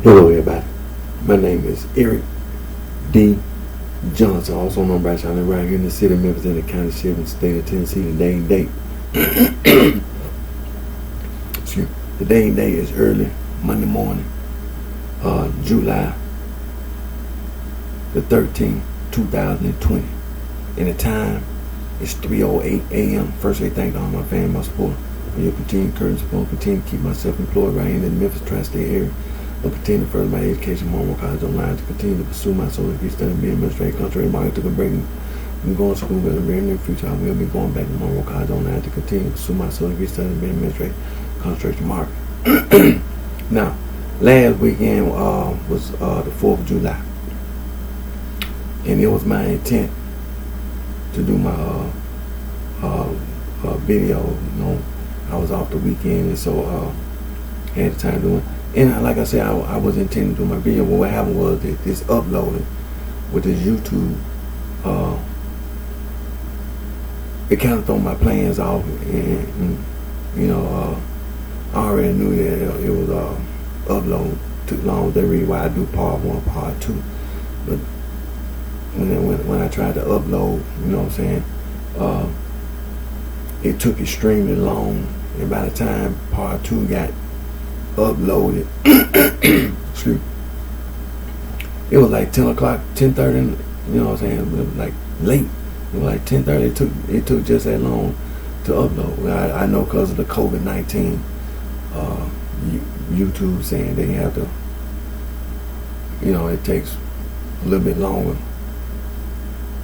Hello everybody, my name is Eric D. Johnson, also known as BrightShine, right here in the city of Memphis, in the county seat in the state of Tennessee. Today and date. Excuse me. Today and date is early Monday morning, July the 13th, 2020. And the time is 3:08 a.m. First, I thank all my family, my support, for your continued courage, support, continue to keep myself employed right here in the Memphis tri-state area. I'll continue to further my education, Monroe College online, to continue to pursue my soul degree study, be administrative, contrary market, to break. I'm going to school, but in the very near future, I will be going back to Monroe College online to continue to pursue my soul degree study, be administrative, contrary market. Now, last weekend was the 4th of July, and it was my intent to do my video. You know, I was off the weekend, and so had the time doing. And like I said, I was intending to do my video, but what happened was that this uploading with this YouTube, it kind of threw my plans off, and you know, I already knew that it was upload took long. That's the reason why I do part 1, part 2. But when I tried to upload, you know what I'm saying, it took extremely long, and by the time part 2 got uploaded, excuse me, it was like 10 o'clock, 10:30, you know what I'm saying, it was like late, it was like 10:30, it took just that long to upload. I know because of the COVID-19, YouTube saying they have to, you know, it takes a little bit longer,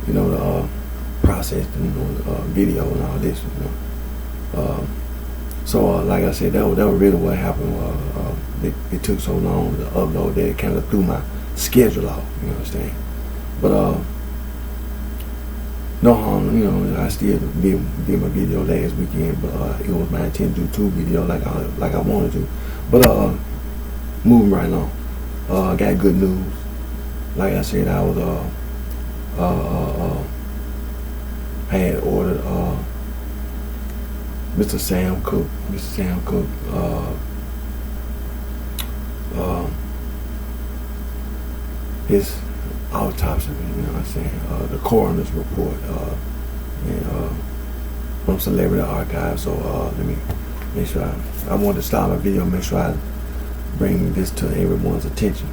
you know, to process, you know, video and all this, you know. So like I said, that was really what happened. It took so long to upload that it kind of threw my schedule off. You understand? But no harm. You know, I still did my video last weekend, but it was my intent to do 2 videos like I wanted to. But moving right along, I got good news. Like I said, I was I had ordered Mr. Sam Cooke, his autopsy, you know what I'm saying, the coroner's report, and from Celebrity Archive. So let me make sure I wanted to start my video, make sure I bring this to everyone's attention.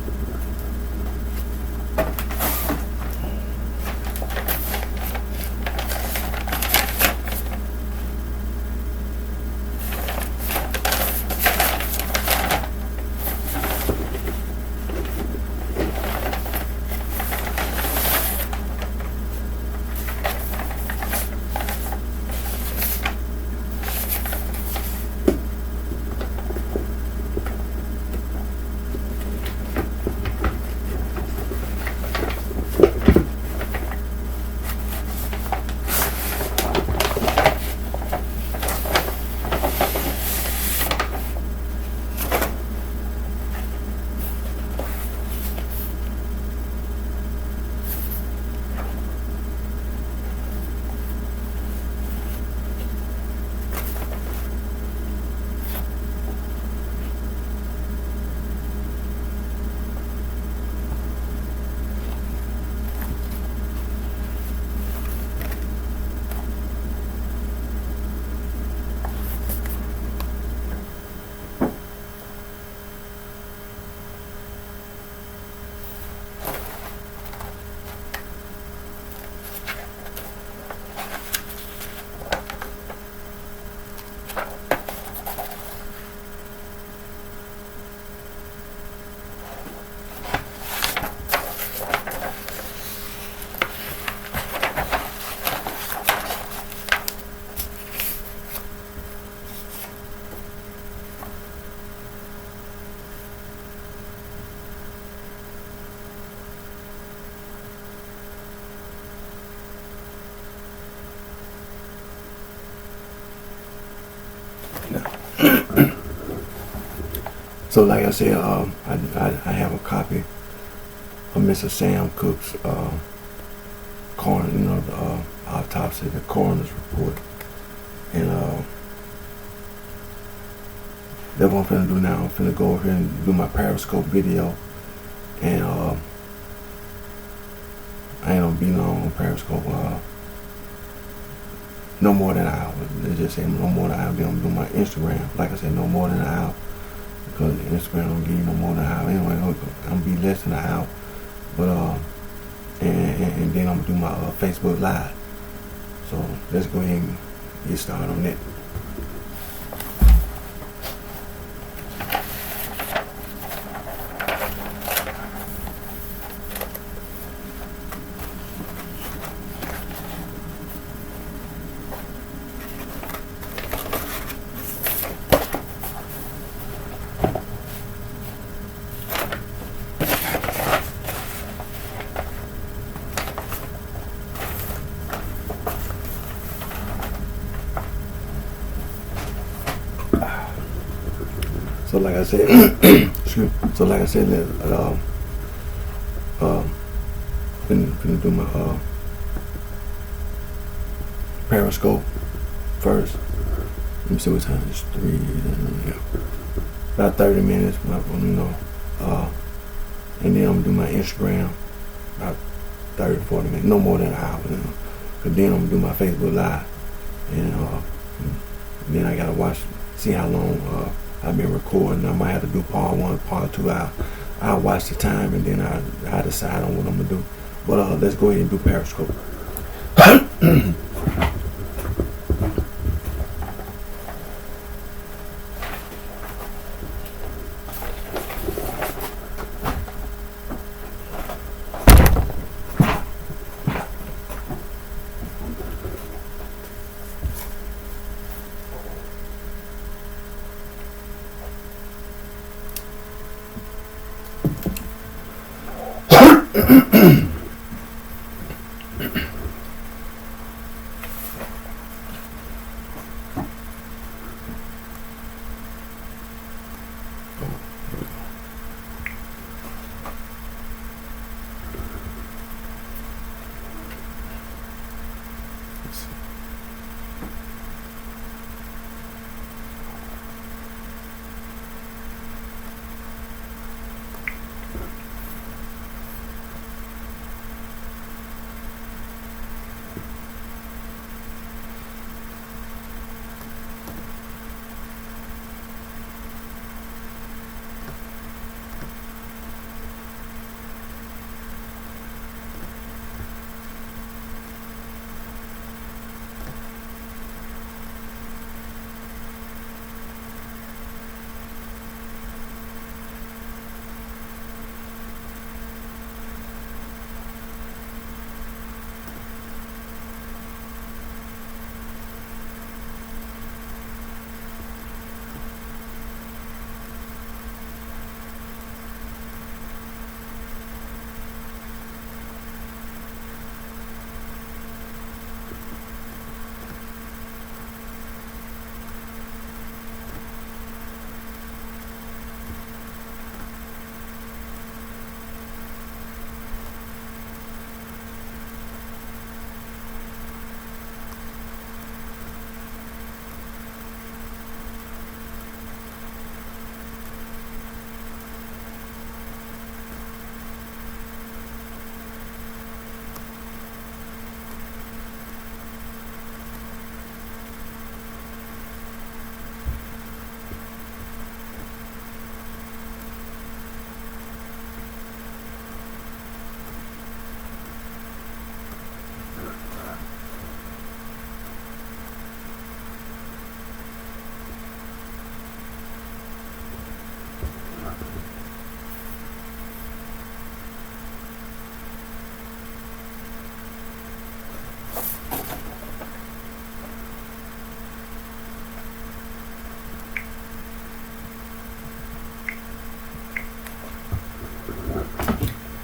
So like I said, I have a copy of Mr. Sam Cooke's coroner, you know, the autopsy, the coroner's report, and that's what I'm finna do now. I'm finna go over here and do my Periscope video, and I ain't gonna be long on Periscope. No more than an hour. They just say no more than an hour. Then I'm doing my Instagram. Like I said, no more than an hour, because Instagram don't give you no more than an hour. Anyway, I'm gonna be less than an hour. But and then I'm gonna do my Facebook Live. So let's go ahead and get started on that. So like I said, finna do my Periscope first. Let me see what time it's 3. About 30 minutes, and then I'm gonna do my Instagram about 30, 40 minutes, no more than an hour. Cause then I'm gonna do my Facebook Live, and then I gotta see how long I've been recording. I might have to do part 1, part 2. I'll watch the time, and then I decide on what I'm gonna do. But let's go ahead and do Periscope.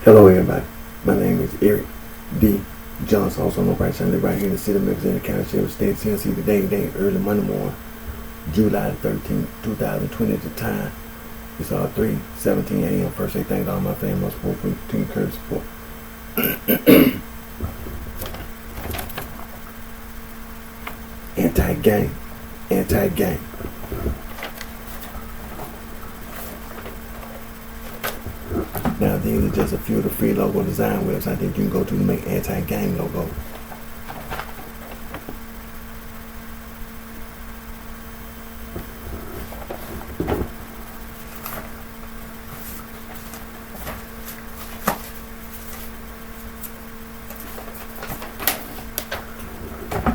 Hello everybody, my name is Eric D. Johnson, also known BrightShine. Live right here in the city of Memphis, in the county Sheriff State, Tennessee. Today, early Monday morning, July 13th, 2020 at the time. It's 3:17 a.m. First, I thank all my family, my support for Team Curtis support. Anti-gang. There's a few of the free logo design websites that you can go to make anti-gang logos.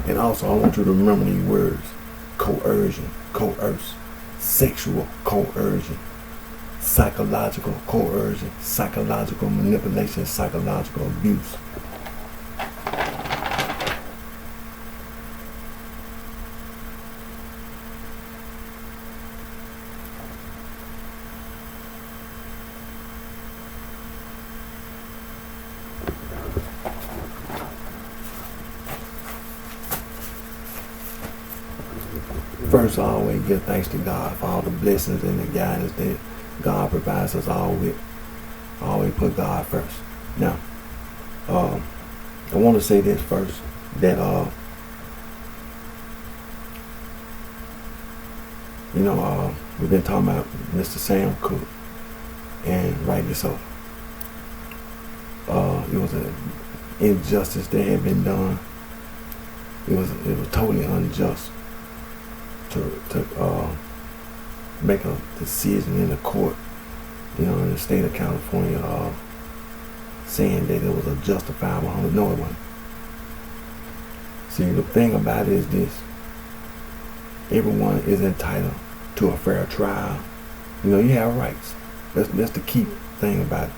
And also, I want you to remember these words: coercion, coerce, sexual coercion, psychological coercion, psychological manipulation, psychological abuse. First, I always give thanks to God for all the blessings and the guidance that God provides us all with. I always put God first. Now, I want to say this first, that we've been talking about Mr. Sam Cooke, and rightly so. It was an injustice that had been done. It was totally unjust to make a decision in the court, in the state of California, saying that it was a justifiable harm. No, it wasn't. See, the thing about it is this: everyone is entitled to a fair trial. You have rights. That's the key thing about it.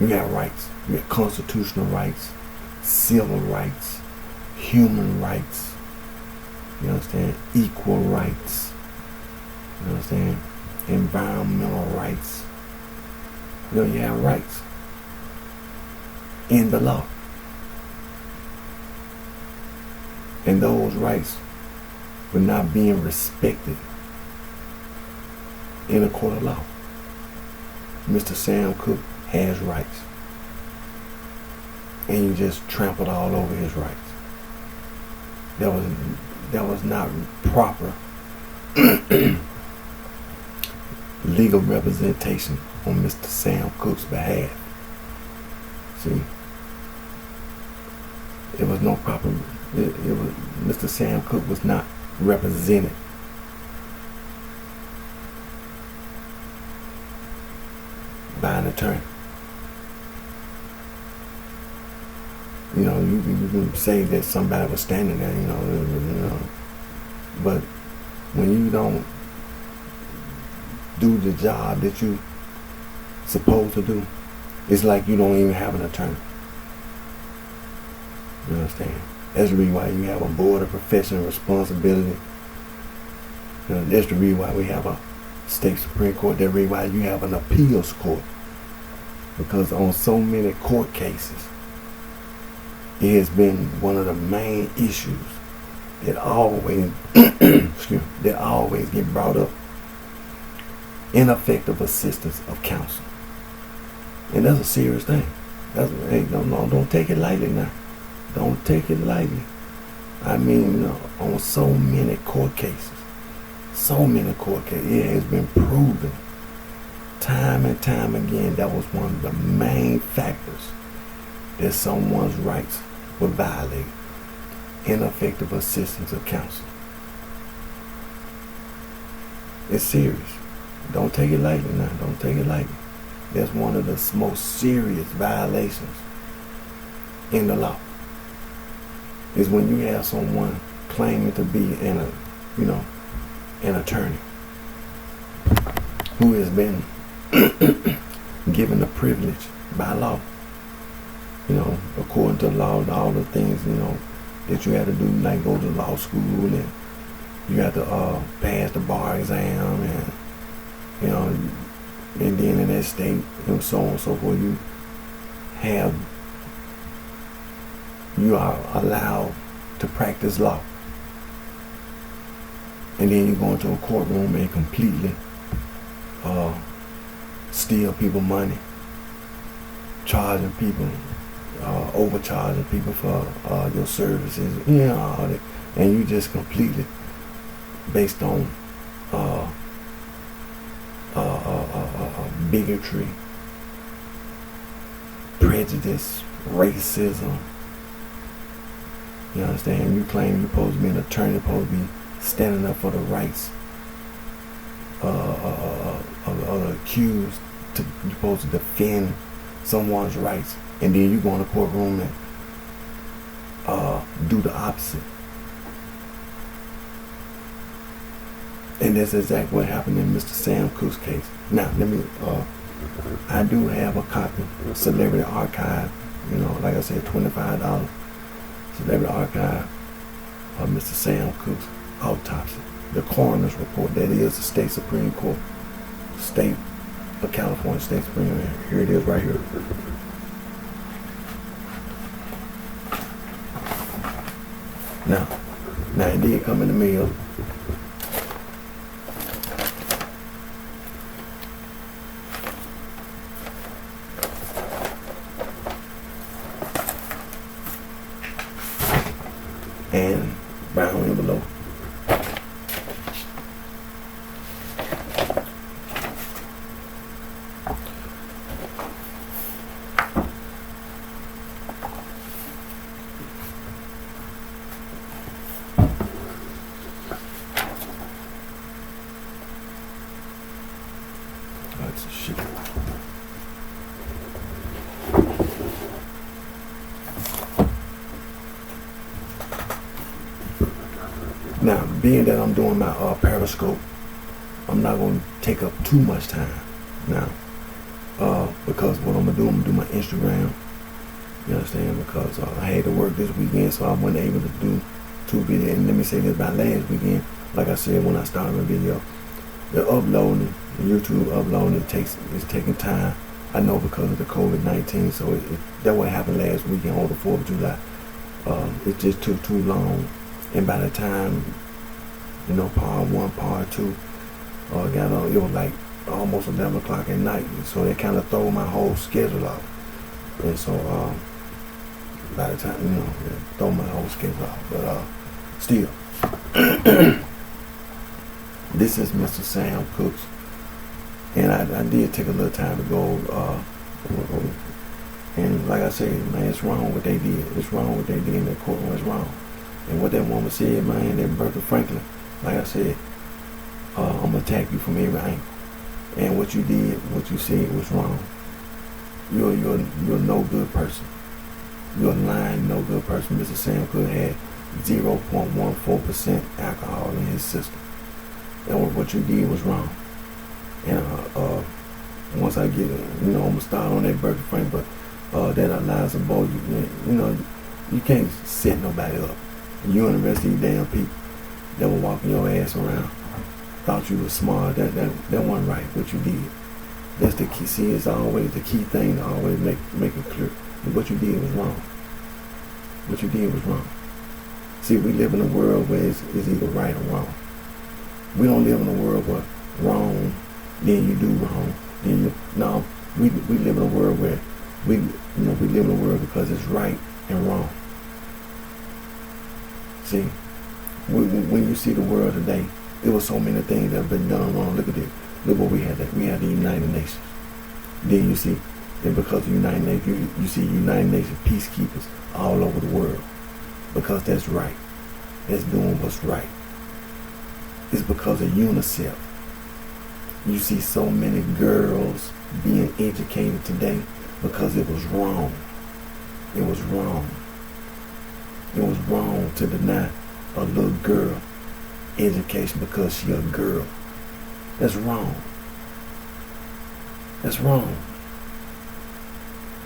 You have rights. You have constitutional rights, civil rights, human rights. You understand? Equal rights. You understand? Environmental rights. You have rights in the law. And those rights were not being respected in a court of law. Mr. Sam Cooke has rights. And you just trampled all over his rights. That was not proper legal representation on Mr. Sam Cooke's behalf. See, it was no proper. It was Mr. Sam Cooke was not represented. By an attorney. You can say that somebody was standing there, but when you don't do the job that you supposed to do, it's like you don't even have an attorney. You understand? That's the reason why you have a board of professional responsibility. That's the reason why we have a state Supreme Court. That's the reason why you have an appeals court. Because on so many court cases, it has been one of the main issues that always that always get brought up: ineffective assistance of counsel. And that's a serious thing. Don't take it lightly now. Don't take it lightly. I mean, on so many court cases, it has been proven time and time again that was one of the main factors that someone's rights were violated: ineffective assistance of counsel. It's serious. Don't take it lightly now. Don't take it lightly. That's one of the most serious violations in the law. Is when you have someone claiming to be an attorney who has been given the privilege by law. According to law, all the things, that you had to do, like go to law school, and you had to pass the bar exam, and then in that state, and so on and so forth, you are allowed to practice law. And then you go into a courtroom and completely steal people money, charging people, overcharging people for your services, all that, and you just completely based on bigotry prejudice, racism. You understand? You claim you're supposed to be an attorney, supposed to be standing up for the rights of the accused. You're supposed to defend someone's rights, and then you go in the courtroom and do the opposite. And that's exactly what happened in Mr. Sam Cooke's case. Now, I do have a copy, Celebrity Archive, like I said, $25, Celebrity Archive of Mr. Sam Cooke's autopsy. The coroner's report, that is the state Supreme Court, state of California State Supreme Court. Here it is right here. Now it did come in the mail. And brown envelope. That's a shit. Now, being that I'm doing my Periscope, I'm not going to take up too much time now, because what I'm going to do, my Instagram, you understand, because I had to work this weekend, so I wasn't able to do 2 videos. And let me say this about last weekend, like I said when I started my video, the uploading, the YouTube uploading, it's taking time. I know because of the COVID-19, so that what happened last weekend on the 4th of July. It just took too long. And by the time, part 1, part 2, got on, it was like almost 11 o'clock at night. So that kind of threw my whole schedule off. And so, by the time, it threw my whole schedule off. But still, this is Mr. Sam Cooke's. And I did take a little time to go, and like I said, man, it's wrong what they did. It's wrong what they did in that courtroom. It's wrong. And what that woman said, man, that Bertha Franklin, like I said, I'm gonna attack you from every angle. And what you did, what you said was wrong. You're a no good person. You're a lying, no good person. Mr. Sam Cooke had 0.14% alcohol in his system. And what you did was wrong. And once I get it, I'm gonna start on that Bertha Franklin, but that allows them both. You can't set nobody up. You and the rest of these damn people that were walking your ass around thought you were smart. That wasn't right. What you did. That's the key. See, it's always the key thing to always make it clear. And what you did was wrong. What you did was wrong. See, we live in a world where it's either right or wrong. We don't live in a world where wrong, then you do wrong. No, we live in a world where we live in a world because it's right and wrong. See, when you see the world today, there were so many things that have been done wrong. Look at this. Look what we had. We had the United Nations. Then you see, and because of the United Nations, you see United Nations peacekeepers all over the world. Because that's right. That's doing what's right. It's because of UNICEF. You see so many girls being educated today because it was wrong. It was wrong. It was wrong to deny a little girl education because she a girl. That's wrong. That's wrong.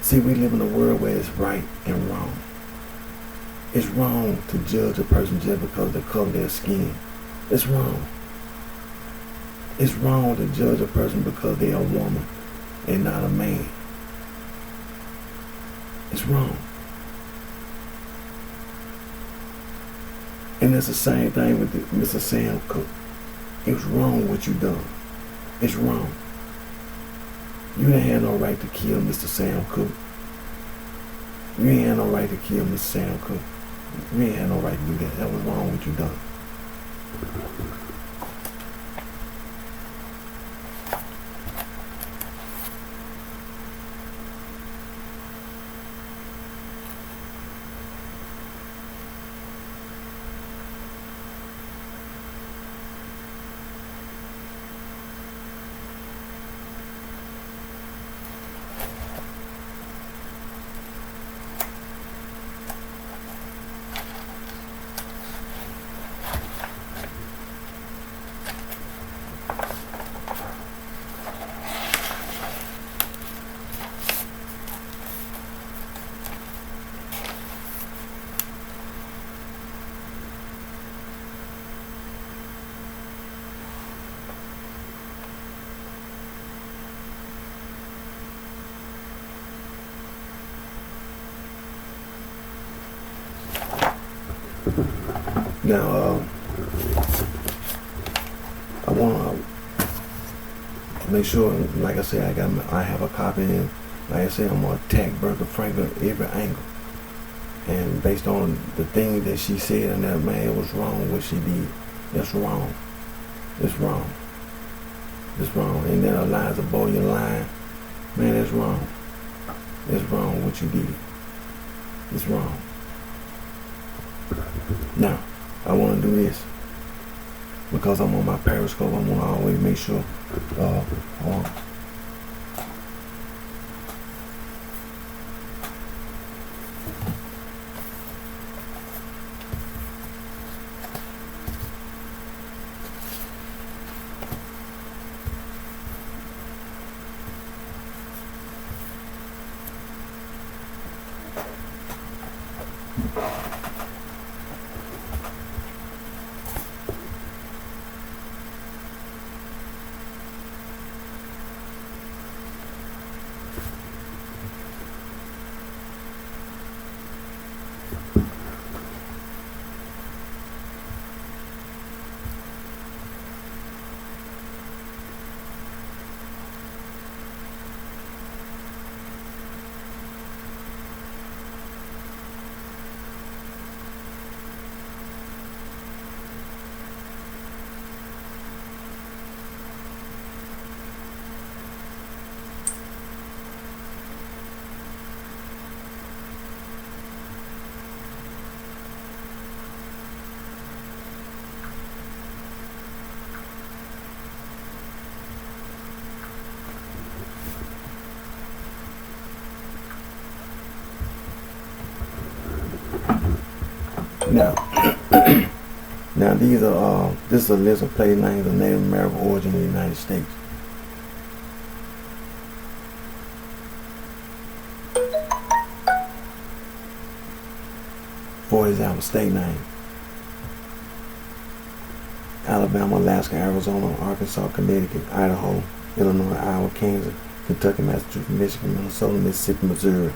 See, we live in a world where it's right and wrong. It's wrong to judge a person just because of the color of their skin. It's wrong. It's wrong to judge a person because they're a woman and not a man. It's wrong. And it's the same thing with Mr. Sam Cooke. It was wrong what you done. It's wrong. You ain't had no right to kill Mr. Sam Cooke. You ain't had no right to kill Mr. Sam Cooke. You ain't had no right to do that. That was wrong what you done. Now, I want to make sure, like I said, I have a copy, and like I said, I'm gonna attack Bertha Franklin every angle. And based on the thing that she said, and that man, it was wrong what she did. That's wrong. It's wrong. It's wrong. And then Eliza Boyer lying. Man, that's wrong. It's wrong what you did. It's wrong. Now, I want to do this because I'm on my Periscope. I want to always make sure. Now, now these are this is a list of place names of Native American origin in the United States. For example, state name: Alabama, Alaska, Arizona, Arkansas, Connecticut, Idaho, Illinois, Iowa, Kansas, Kentucky, Massachusetts, Michigan, Minnesota, Mississippi, Missouri,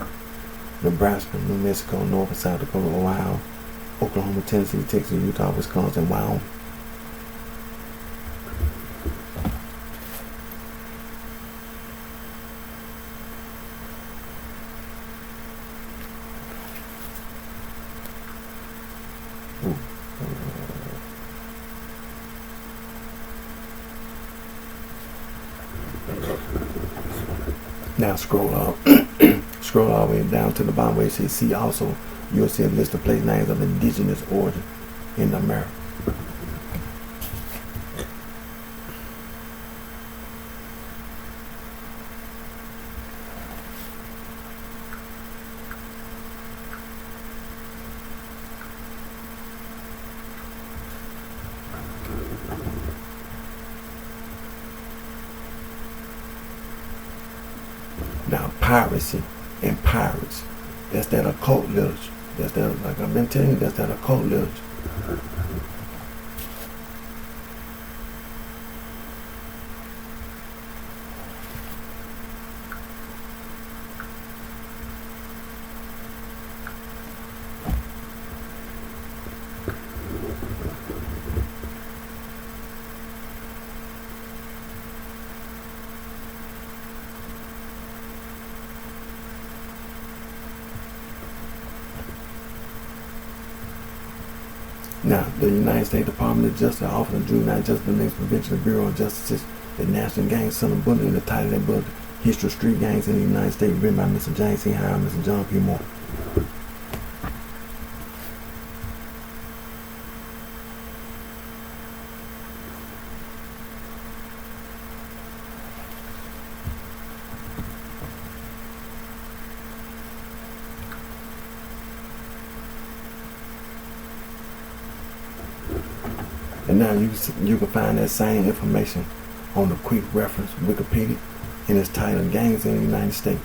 Nebraska, New Mexico, North and South Dakota, Ohio, Oklahoma, Tennessee, Texas, Utah, Wisconsin, Wyoming. Now scroll up, scroll all the way down to the bottom where it says see also. You'll see a list of place names of indigenous origin in America. Now, piracy and pirates, that's that occult literature. That's that, like I've been telling you, that's that occult literature. Now, the United States Department of Justice, Office of Juvenile Justice, the next Prevention Bureau of Justice, the National Gang Center book, in the title of that book, History of Street Gangs in the United States, written by Mr. James C. Howard and Mr. John P. Moore. And now you can find that same information on the quick reference Wikipedia, and it's titled Gangs in the United States.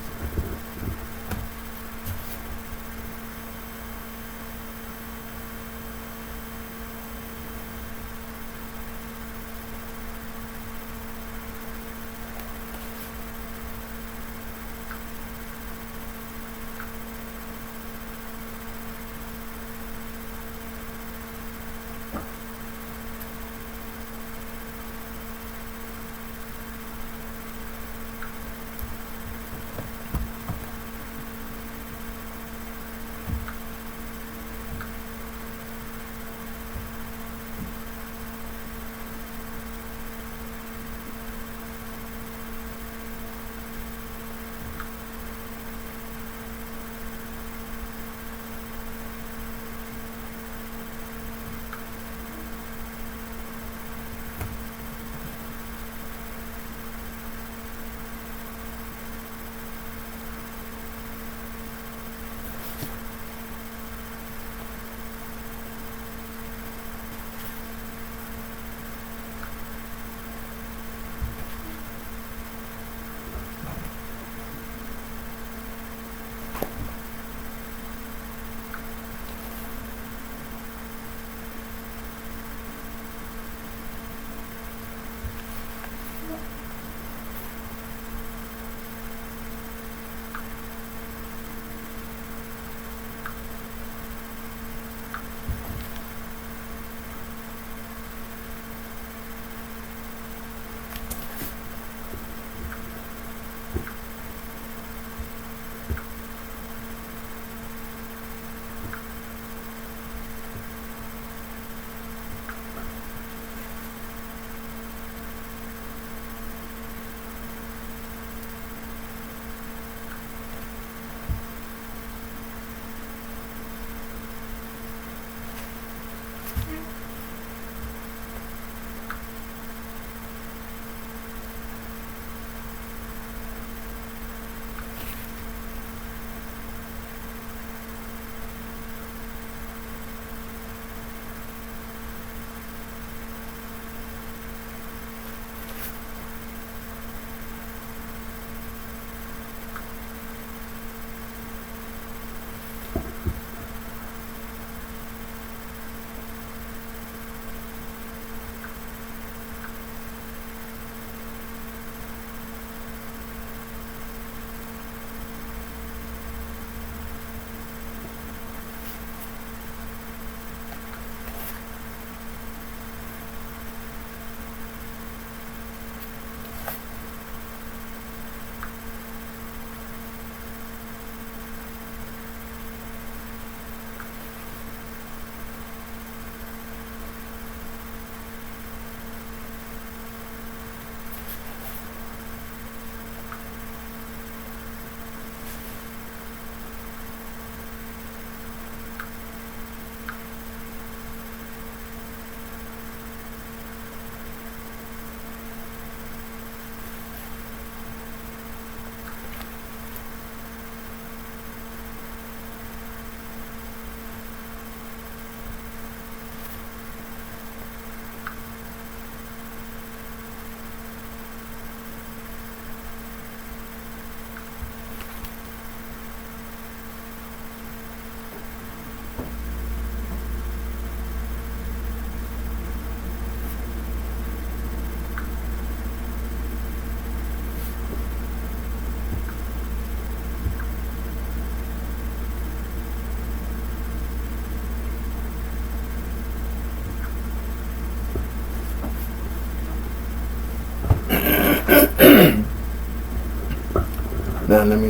Now let me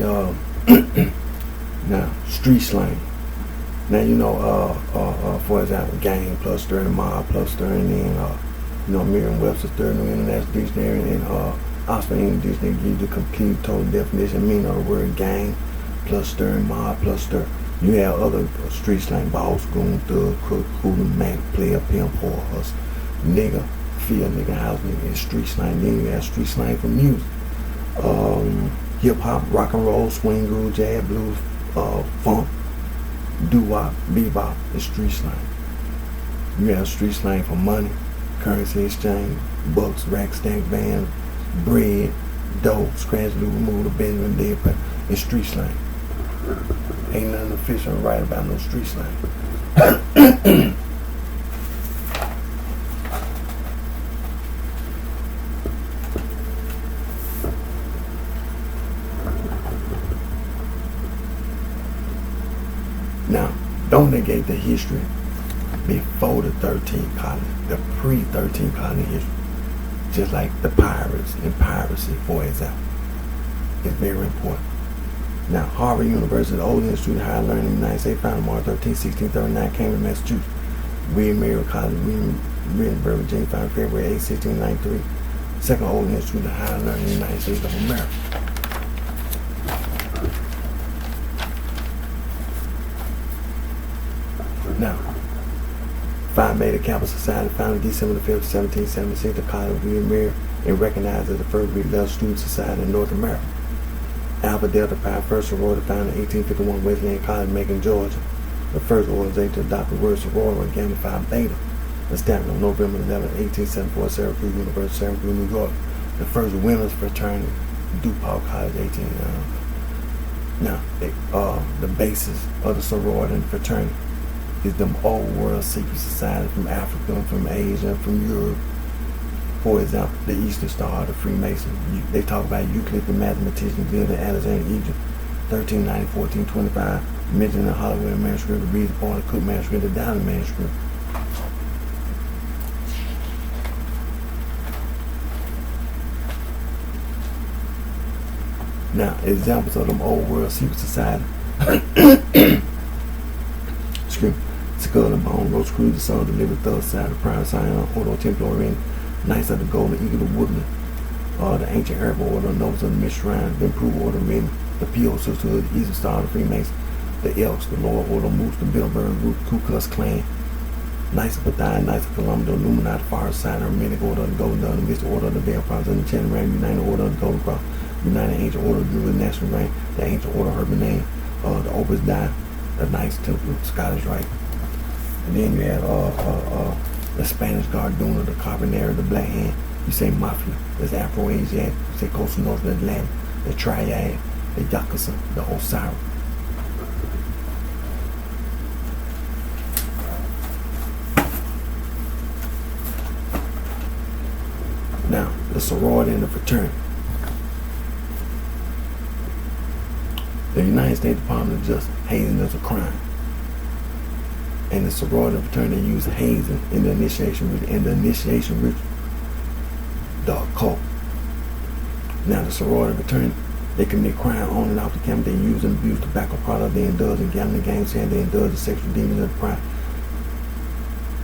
now street slang. Now for example, gang plus stirring, mob plus stirring, and Merriam-Webster's Third New International Dictionary and Oxford English Dictionary gives you the complete total definition meaning of the word gang plus stirring, mob plus stir. You have other street slang: boss, goon, thug, crook, hooligan, man, player, pimp, whore, hustler, nigga, field nigga, house nigga, and street slang. Then you have street slang for music. Hip hop, rock and roll, swing, groove, jazz, blues, funk, doo-wop, bebop, and street slang. You have street slang for money, currency exchange, bucks, rack, stack, band, bread, dough, scratch, loot, remove, the Benjamin, dead, and street slang. Ain't nothing official right about no street slang. Now, don't negate the history before the 13th colony, the pre-13th colony history. Just like the pirates and piracy, for example. It's very important. Now, Harvard University, the oldest institute of higher learning in the United States, founded March 13, 1639, Cambridge, Massachusetts. William Mary College, Williamsburg, Virginia, founded February 8, 1693. Second oldest institute of higher learning in the United States of America. Now, Phi Beta Kappa Society, founded December 5th, 1776, the College of William Mary, and recognized as the first Greek level student society in North America. Alpha Delta Pi, first sorority, founded in 1851, Wesleyan College, Macon, Georgia. The first organization to adopt the word sorority and Gamma Phi Beta, established on November 11, 1874, Syracuse University, Syracuse, New York. The first women's fraternity, DuPont College, 18. Now, the basis of the sorority and fraternity is them old world secret societies from Africa, from Asia, from Europe. For example, the Eastern Star, the Freemasons. They talk about Euclid, the mathematician, lived in Alexandria, Egypt, 1390, 1425. Mentioned in the Hollywood manuscript, the Reed's Point, the Cook manuscript, the Downing manuscript. Now, examples of them old world secret society. Excuse me. Skull and Bone, Rosecruz, the Son of the Living Thug, Side of Prime, Sion, Ordo Templarian, Knights of the Golden Eagle, the Woodland, the Ancient Herb Order, Nobles of the Mist Shrine, the Improved Order, Rin, the P.O. Sisterhood, the Eastern Star, the Freemasons, the Elks, the Lower Order, Moose, the Bilderberg Group, Ku Klux Klan, Knights of Bethesda, Knights of Columbia, the Illuminati, Forest Sign, the Hermetic Order, the Golden Dawn, the Mystic Order, the Veil Prophets, and the Chanting Ram, United Order of the Golden Cross, United Ancient Order, the Druid National Rank, the Ancient Order, Herbalane, the Opus Dei, the Knights Templar, Scottish Rite. And then you have the Spanish Garduna, the Carbonara, the Black Hand. You say Mafia, there's Afro-Asiatic. You say Costa Nostra, the Atlantic, the Triad, the Yakuza, the Osiris. sorority and the fraternity. The United States Department of Justice, hazing is a crime. And the sorority and fraternity use hazing in the initiation ritual, the occult. Now the sorority and fraternity, they commit crime on and off the campus. They use and abuse tobacco products. They indulge in gambling, gang saying they indulge in sexual demons and crime.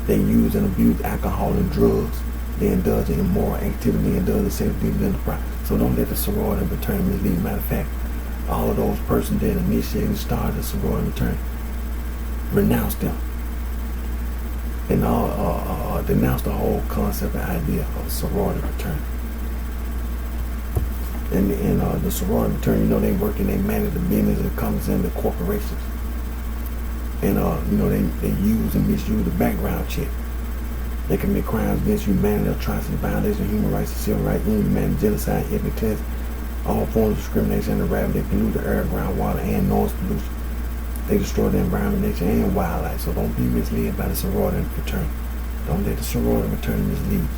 They use and abuse alcohol and drugs. They indulge in immoral activity. They indulge in sexual demons and crime. So don't let the sorority and fraternity mislead. Matter of fact, all of those persons that initiated and started the sorority and fraternity, renounce them. And denounce the whole concept and idea of sorority and fraternity. And the sorority and fraternity, they work and they manage the business that comes in the corporations. And they use and misuse the background check. They commit crimes against humanity, atrocities, violations of human rights and civil rights, inhumanity, genocide, ethnic cleansing, all forms of discrimination and rape. They pollute the air, groundwater, and noise pollution. They destroy the environment, nature, and wildlife. So don't be misled by the sorority and fraternity. Don't let the sorority and fraternity mislead.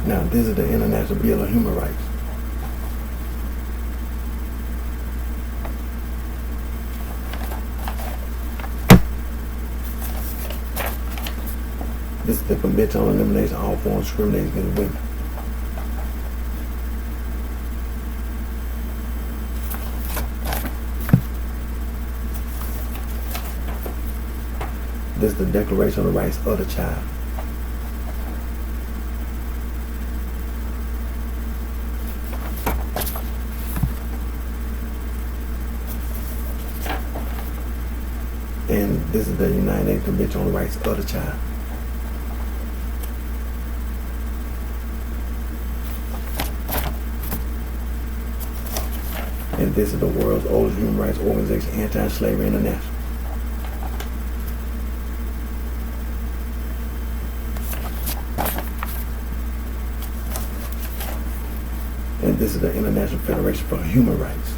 Now, this is the International Bill of Human Rights. This is the Convention on Elimination of All Forms of Discrimination Against Women. This is the Declaration of the Rights of the Child. And this is the United Nations Convention on the Rights of the Child. And this is the world's oldest human rights organization, Anti-Slavery International. And this is the International Federation for Human Rights.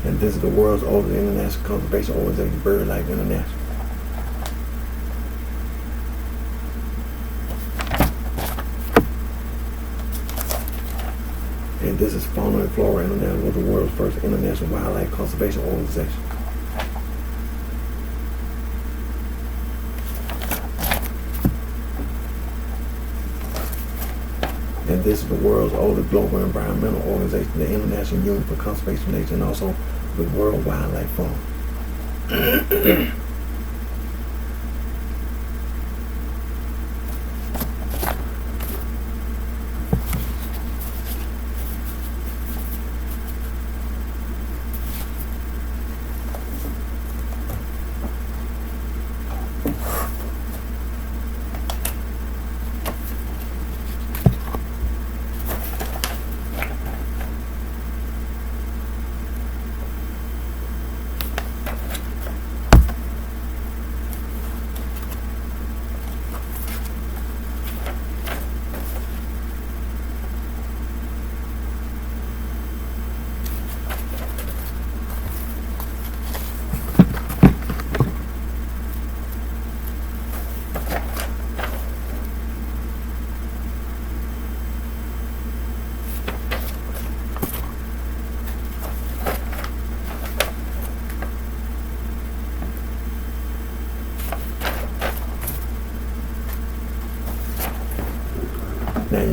And this is the world's oldest international conservation organization, BirdLife International. And this is Fauna and Flora International, the world's first international wildlife conservation organization. And this is the world's oldest global environmental organization, the International Union for Conservation of Nature, and also the World Wildlife Fund.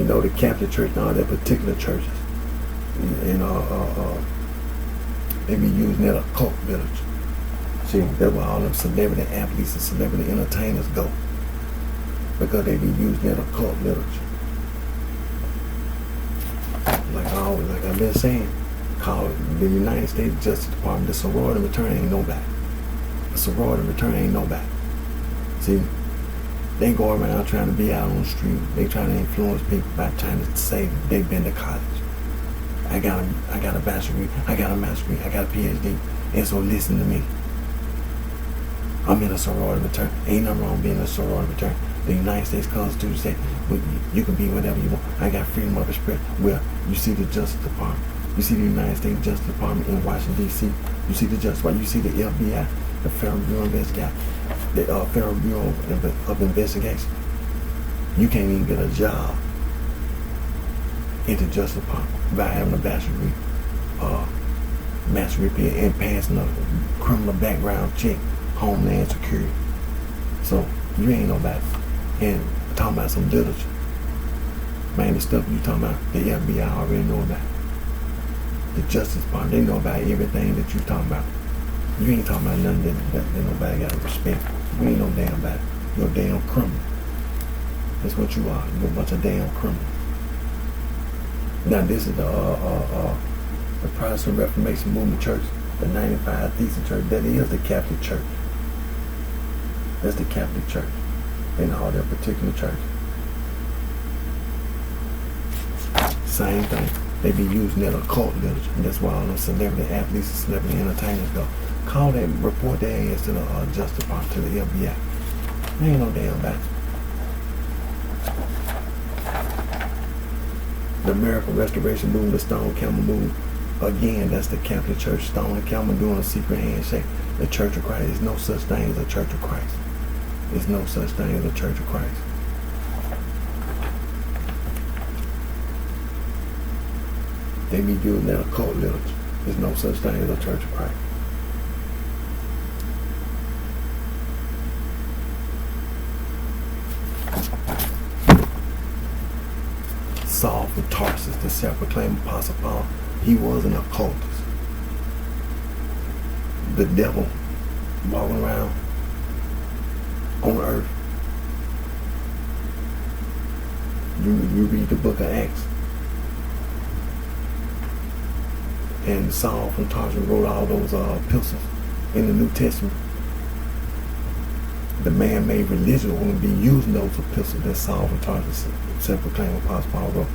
Now, the Catholic Church and all their particular churches, and they be using that occult literature. See, that's where all them celebrity athletes and celebrity entertainers go, because they be using that occult literature. Like I've been saying, call the United States Justice Department the sorority and fraternity ain't nobody. The sorority and fraternity ain't nobody. See, they go around trying to be out on the street. They trying to influence people by trying to say they've been to college. I got a bachelor's degree, I got a master's degree, I got a PhD, and so listen to me. I'm in a sorority fraternity. Ain't nothing wrong being in a sorority fraternity. The United States Constitution says you can be whatever you want. I got freedom of expression. Well, you see the Justice Department. You see the United States Justice Department in Washington, D.C. You see the Justice Department. You see the FBI, the Federal Bureau of Investigation, the Federal Bureau of Investigation. You can't even get a job in the Justice Department by having a bachelor's degree and passing a criminal background check, Homeland Security. So you ain't nobody. And talking about some literature. Man, the stuff you talking about, the FBI already know about. The Justice Department, they know about everything that you talking about. You ain't talking about nothing that nobody got to respect. You ain't no damn about it. You're a damn criminal. That's what you are. You're a bunch of damn criminals. Now this is the Protestant Reformation Movement Church, the 95 Thesis Church. That is the Catholic Church. That's the Catholic Church in all their particular churches. Same thing. They be using that occult literature. And that's why all those celebrity athletes and celebrity entertainers go. Call that, report their ass to the Justice Department, to the FBI. There ain't no damn about it. The American Restoration Movement, the Stone Camel Movement. Again, that's the Catholic Church. Stone and Camel doing a secret handshake. The Church of Christ. There's no such thing as a Church of Christ. There's no such thing as a Church of Christ. They be using that occult literature. There's no such thing as a Church of Christ. Saul of Tarsus, the self-proclaimed Apostle Paul, he was an occultist. The devil walking around on earth. You read the book of Acts. And Saul from Tarsus wrote all those epistles in the New Testament. The man-made religion will be using those epistles that Saul from Tarsus, self-proclaimed Apostle Paul, wrote.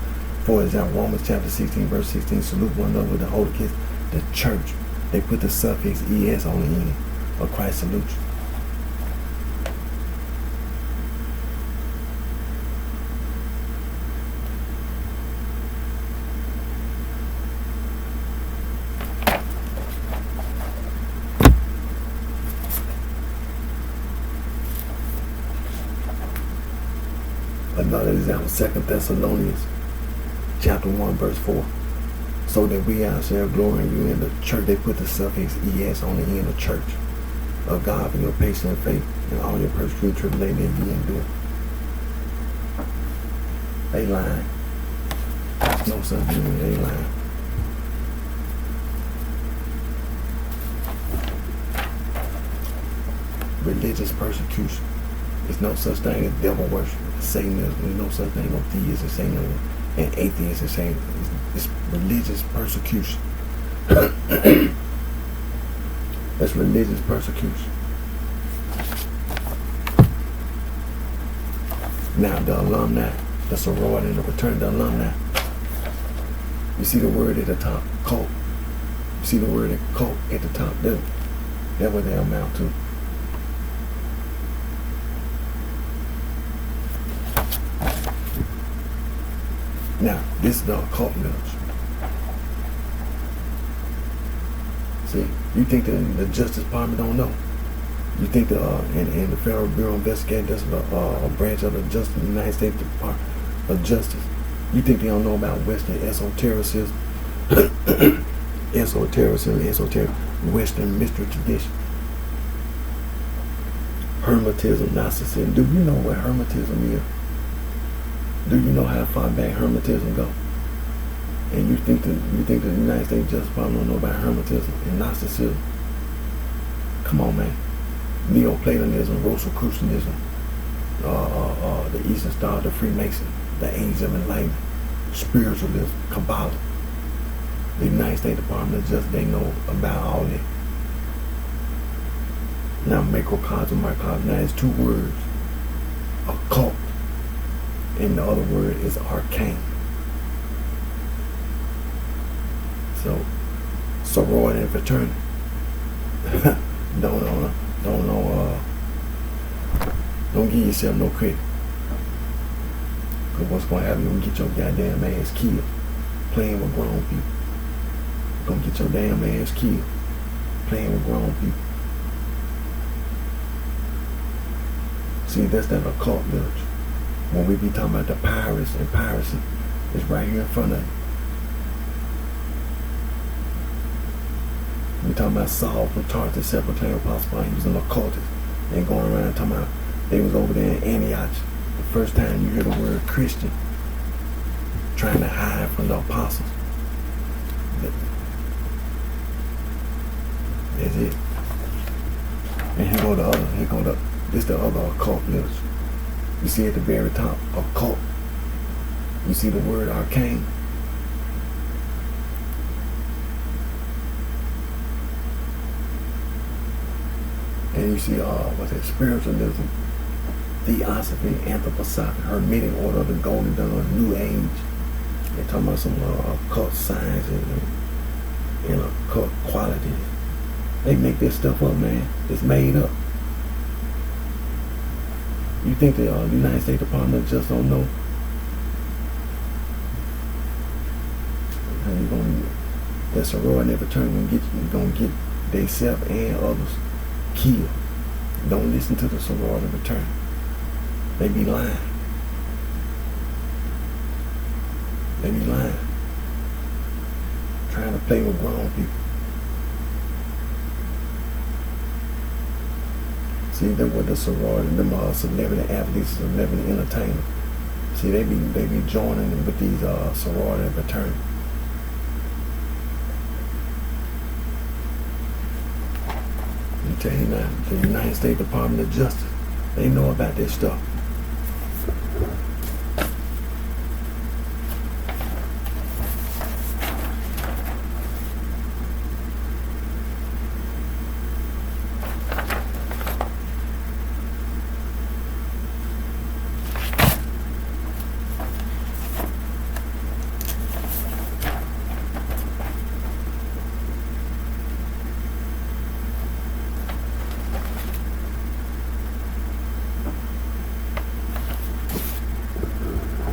For example, Romans chapter 16, verse 16, salute one another with the holy kiss. The church, they put the suffix ES on the end of Christ salute you. Another example, 2 Thessalonians chapter 1, verse 4. So that we ourselves glory in you in the church. They put the suffix ES on the end of church of God for your patience and faith and all your persecution, tribulation that you endure. They lying. No such thing, they lying. Religious persecution. There's no such thing as devil worship, Satanism. There's no such thing as theists and Satanism and atheists and Satanism. It's religious persecution. That's religious persecution. Now the alumni, the sorority and the fraternity alumni. You see the word at the top, cult. You see the word cult at the top. That's what they amount to. Now, this is the occult literature. See, you think the Justice Department don't know. You think in the Federal Bureau of Investigation, that's a branch of the Justice, the United States Department of Justice. You think they don't know about Western esotericism, esoteric Western mystery tradition, Hermetism, Gnosticism. Do you know what Hermetism is? Do you know how far back Hermetism go? And you think the United States Justice Department don't know about Hermetism and Gnosticism? Come on, man. Neoplatonism, Rosicrucianism, the Eastern Star, the Freemason, the Age of Enlightenment, spiritualism, Kabbalah. The United States Department of Justice, they know about all that. Now, macrocosm, microcosm, now it's two words. Occult. And the other word is arcane. So, sorority and fraternity. don't Don't give yourself no credit. Cause what's gonna happen? You're gonna get your goddamn ass killed playing with grown people. You're gonna get your damn ass killed playing with grown people. See, that's that occult literature. When we be talking about the pirates and piracy, it's right here in front of you. We talking about Saul from Tarsus, several times possible. He was an occultist. They going around talking about they was over there in Antioch. The first time you hear the word Christian, trying to hide from the apostles. That's it. And here go this the other occult literature. You see at the very top, occult. You see the word arcane. And you see, what's that? Spiritualism, theosophy, anthroposophy, Hermetic order of the Golden Dawn, New Age. They're talking about some occult sciences and occult qualities. They make this stuff up, man. It's made up. You think the United States Department of Justice don't know? How you gonna? That sorority never turn gonna get themselves and others killed. Don't listen to the sorority return. They be lying. They be lying. Trying to play with grown people. See, that what the sorority, them celebrity athletes, celebrity entertainers. See, they be joining them with these sorority fraternities. Let me tell you now, the United States Department of Justice, they know about this stuff.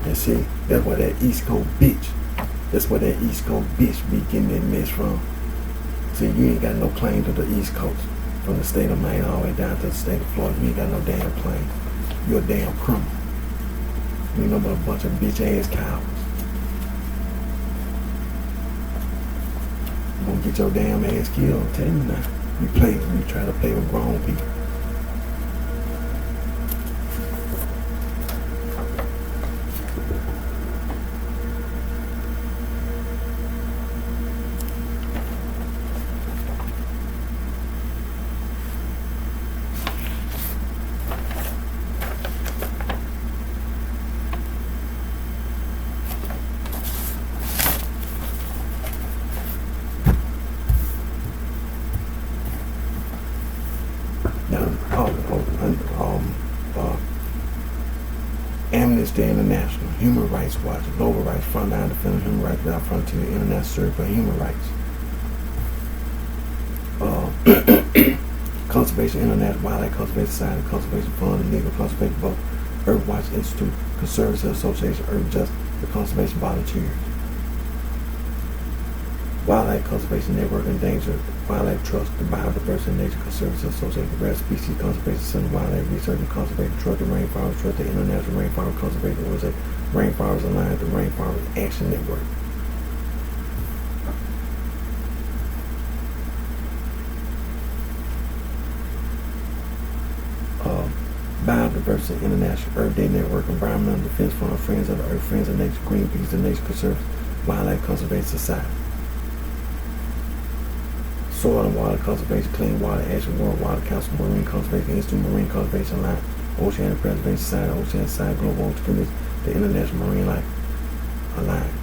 And see, that's where that East Coast bitch, be getting that mess from. See, you ain't got no claim to the East Coast. From the state of Maine all the way down to the state of Florida, you ain't got no damn claim. You're a damn criminal. You ain't no but a bunch of bitch ass cowards. You gonna get your damn ass killed, I'm telling you now. You try to play with grown people. Amnesty International, Human Rights Watch, Global Rights Frontline Defenders, Human Rights Without Frontier, International Service for Human Rights, Conservation International, Wildlife Conservation Society, Conservation Fund, Legal Conservation Vote, Earth Watch Institute, Conservancy Association, Earth Justice, the Conservation Volunteers, Wildlife Conservation Network, Endangered Wildlife Trust, the Biodiversity Nature Conservancy Association, Rare Species Conservation Center, Wildlife Research and Conservation Trust, the Rainforest Trust, the International Rainforest Conservation Organization, Rainforest Alliance, the Rainforest Action Network. Biodiversity International, Earth Day Network, Environmental Defense Fund, Friends of the Earth, Friends of Nature, Greenpeace, the Nature Conservancy, Wildlife Conservation Society. Soil and Water Conservation, Clean Water Action, World Water Council, Marine Conservation Institute, Marine Conservation Alliance, Oceanic Preservation Society, Oceanic Society, Global Ocean Commission, the International Marine Life Alliance.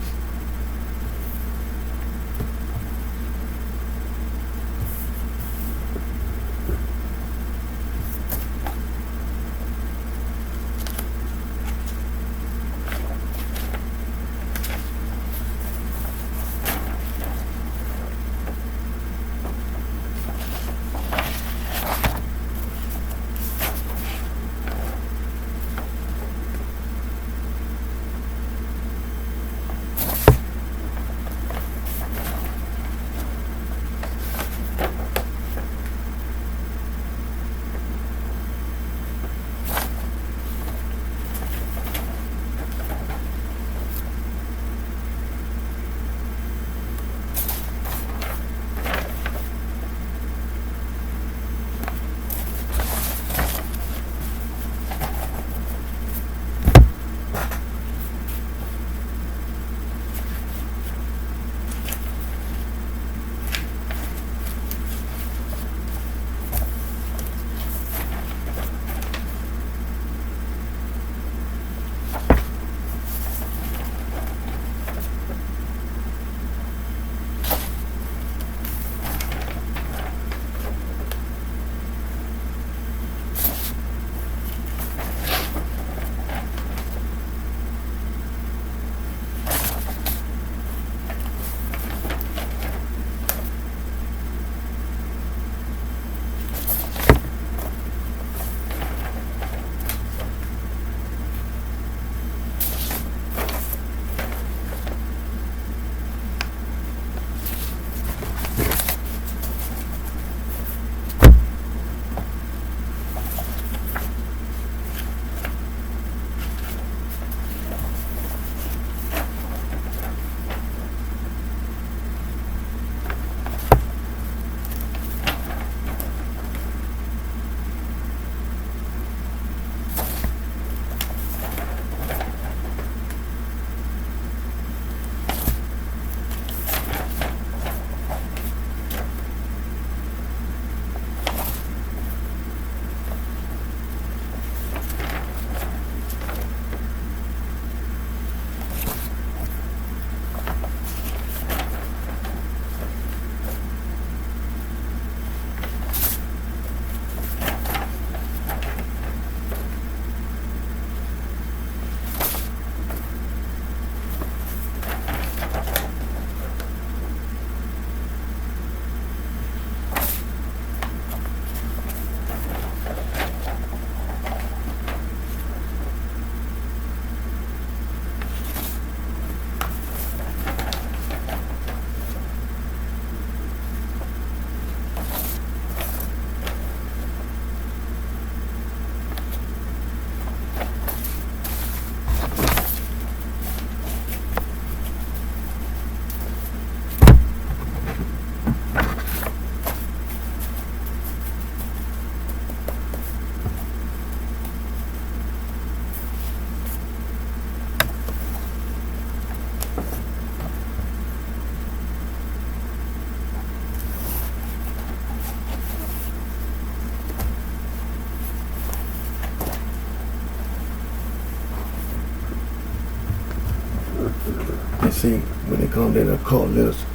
see, when it comes to the occult literature,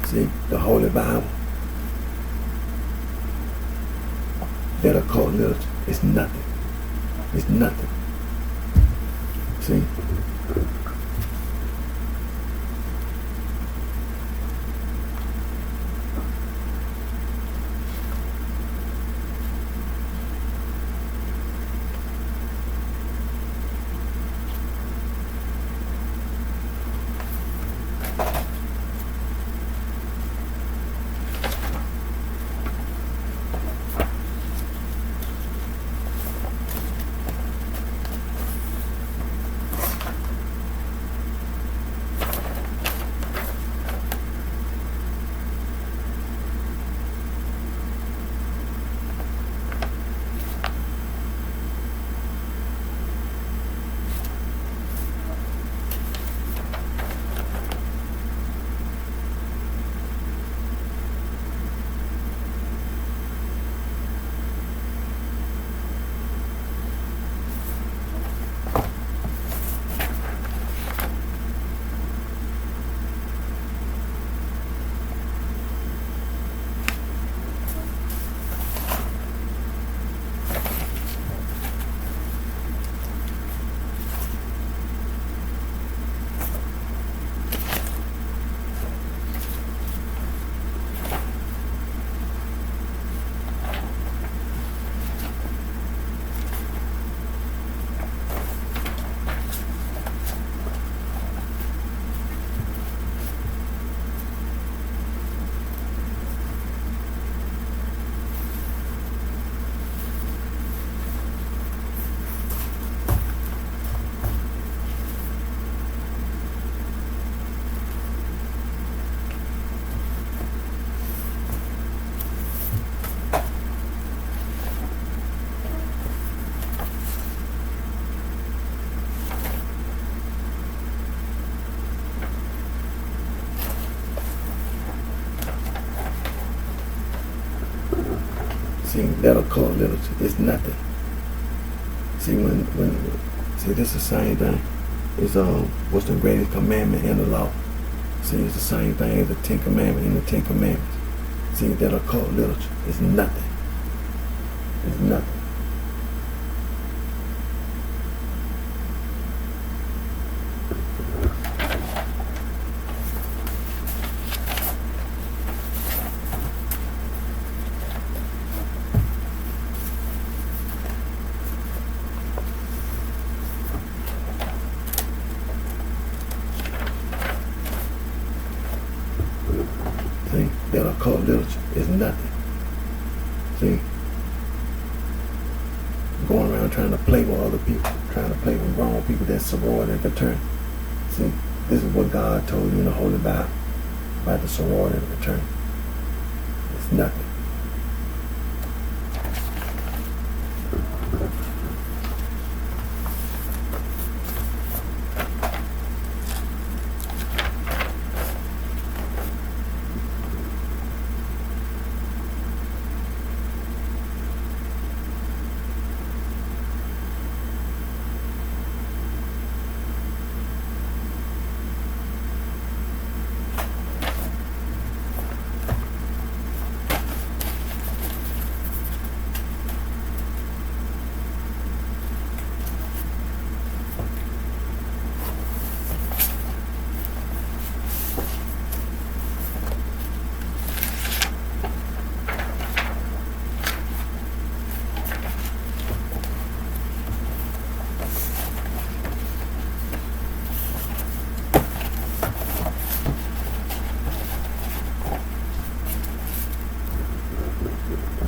see, the Holy Bible, that occult literature is nothing. It's nothing. See? See, that occult literature is nothing. See, see, this is the same thing. It's what's the greatest commandment in the law? See, it's the same thing as the 10 Commandments in the 10 Commandments. See, that occult literature is nothing. It's nothing. See, that occult literature is nothing. See, going around trying to play with other people, trying to play with wrong people, that's sorority and fraternity. See, this is what God told you in the Holy Bible about the sorority and fraternity. It's nothing.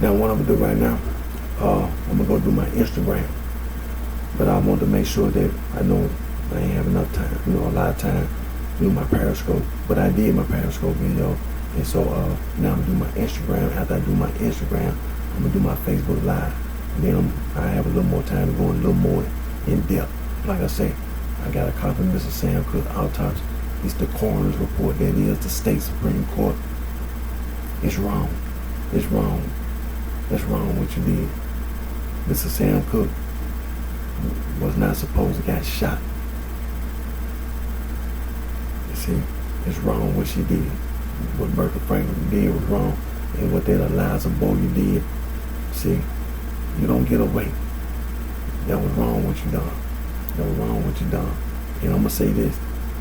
Now what I'm gonna do right now, I'm gonna go do my Instagram. But I want to make sure that I know I ain't have enough time, a lot of time to do my Periscope. But I did my Periscope video. And so now I'm gonna do my Instagram. After I do my Instagram, I'm gonna do my Facebook Live. And then I have a little more time to go a little more in depth. Like I say, I got a copy of Mr. Sam Cook's autopsy. It's the coroner's report. That is the state Supreme Court. It's wrong. It's wrong. That's wrong what you did. Mr. Sam Cook was not supposed to get shot. It's See, it's wrong what she did. What Bertha Franklin did was wrong, and what that Eliza Bowie did, see, you don't get away. That was wrong what you done. That was wrong what you done. And I'm gonna say this: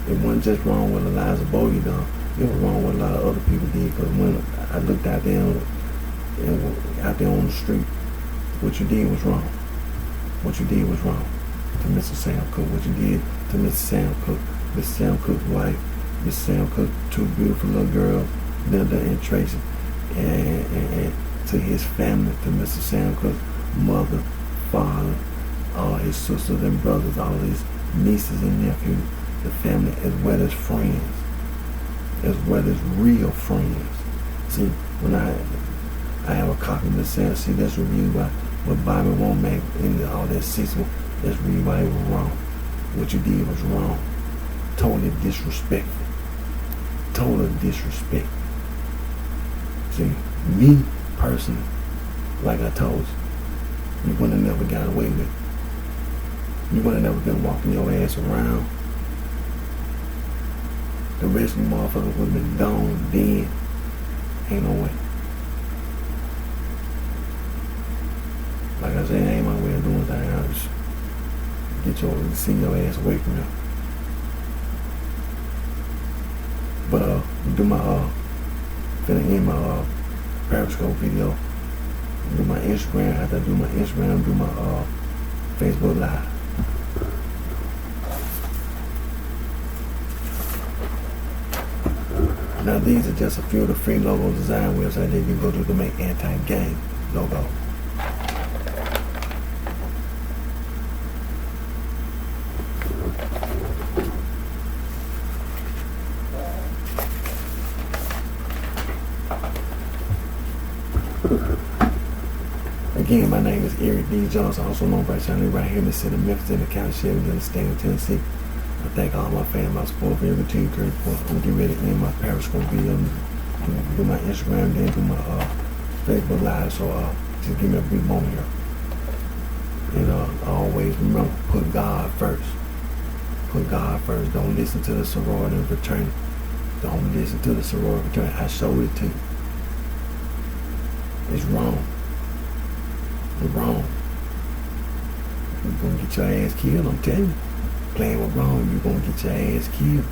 it wasn't just wrong what Eliza Bowie done. It was wrong what a lot of other people did. Because when I looked out there on the street, what you did was wrong. What you did was wrong. To Mr. Sam Cooke, what you did to Mr. Sam Cooke, Mr. Sam Cooke's wife, Mr. Sam Cooke, two beautiful little girls, Linda and Tracy, and to his family, to Mr. Sam Cooke's mother, father, all his sisters and brothers, all his nieces and nephews, the family, as well as friends, as well as real friends. See, when I have a copy of Mr. Sam, see, that's the reason why what Bobby won't make in all that system. That's the reason why it was wrong. What you did was wrong. Totally disrespectful. Total disrespect. See, me personally, like I told you would have never got away with it. You would have never been walking your ass around. The rest of the motherfuckers would have been gone then. Ain't no way. Like I said, ain't my way of doing things. I just send your ass away from them. But do my finna end my Periscope video. Do my Instagram. After I do my Instagram, do my Facebook Live. Now these are just a few of the free logo design websites that you can go to make anti-gang logo. Again, my name is Eric D. Johnson, also known as BrightShine, right here in the city of Memphis, in the county Shelby, in the state of Tennessee. I thank all my fans, my support for every team. I'm gonna get ready to end my Periscope video, do my Instagram, then do my Facebook Live. So just give me a brief moment here. And always remember, put God first. Put God first. Don't listen to the sorority and fraternity. Don't listen to the sorority and fraternity. I showed it to you. It's wrong. It's wrong. You're gonna get your ass killed, I'm telling you. Playing with wrong, you're gonna get your ass killed.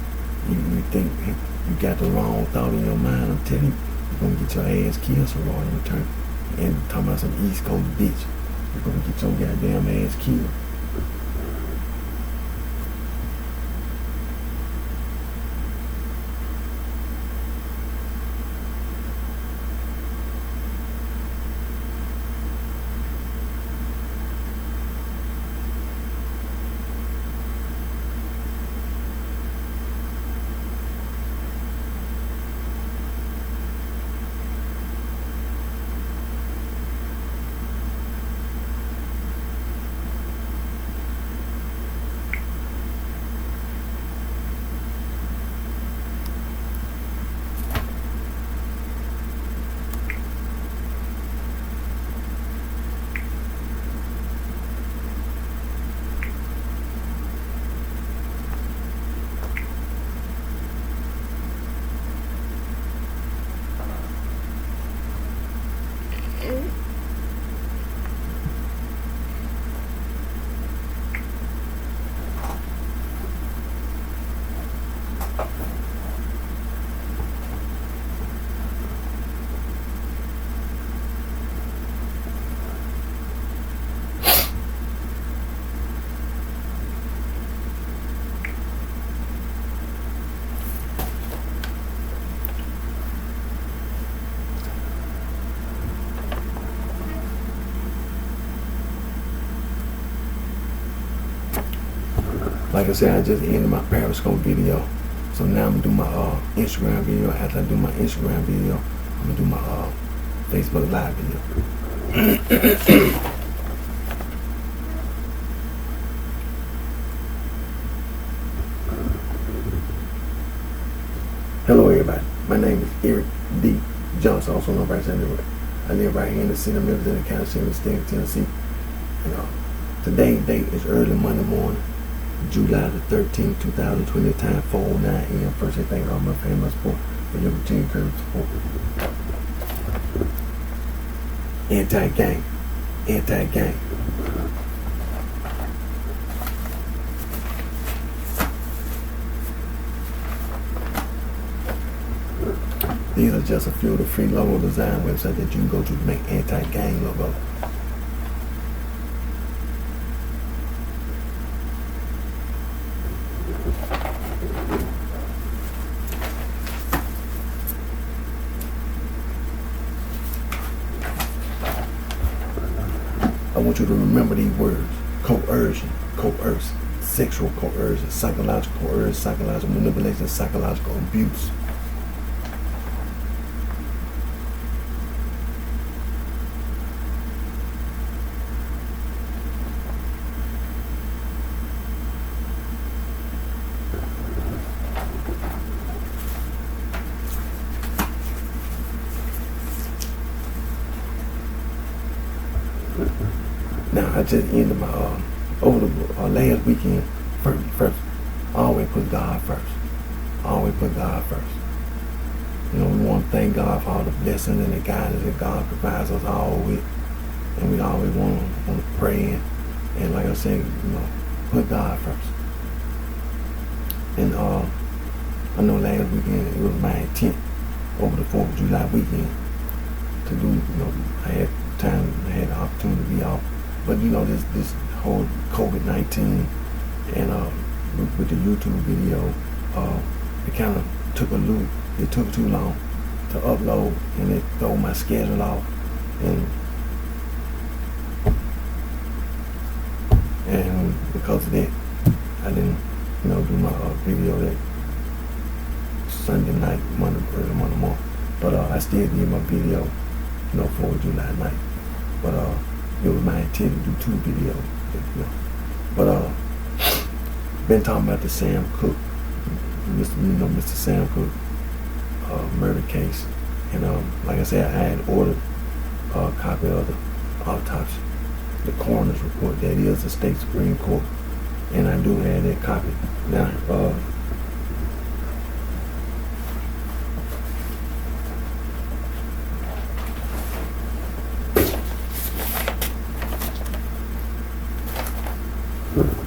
You think you got the wrong thought in your mind, I'm telling you, you're gonna get your ass killed, so Lord, in return. And talking about some East Coast bitch, you're gonna get your goddamn ass killed. Like I said, I just ended my Periscope video. So now I'm gonna do my Instagram video. After I do my Instagram video, I'm gonna do my Facebook Live video. Hello everybody, my name is Eric D. Johnson, also known as BrightShine. I live right here in the city of Memphis, in the county Shelby, state of Tennessee. And today's date is early Monday morning. July the 13th, 2020, time 4:09 a.m. First, I thank all my family support for your continued courage support. Anti-gang. Anti-gang. These are just a few of the free logo design websites that you can go to make anti-gang logo. I want you to remember these words: coercion, coerce, sexual coercion, psychological coercion, psychological manipulation, psychological abuse. Now, I just ended my last weekend first. Always put God first. Always put God first. You know, we want to thank God for all the blessings and the guidance that God provides us all with, and we always want to pray and like I said, you know, put God first. And I know last weekend it was my intent over the 4th of July weekend to do. You know, I had time, I had the opportunity to be off. But you know, this whole COVID-19 and with the YouTube video, it kind of took a loop. It took too long to upload, and it threw my schedule off. And because of that, I didn't, you know, do my video that Sunday night, early Monday morning. But I still did my video, you know, 4th of July night. But it was my intent to do 2 videos, you know. But been talking about the Sam Cooke, Mr. Sam Cooke murder case, and like I said, I had ordered a copy of the autopsy, the coroner's report. That is the state Supreme Court, and I do have that copy now.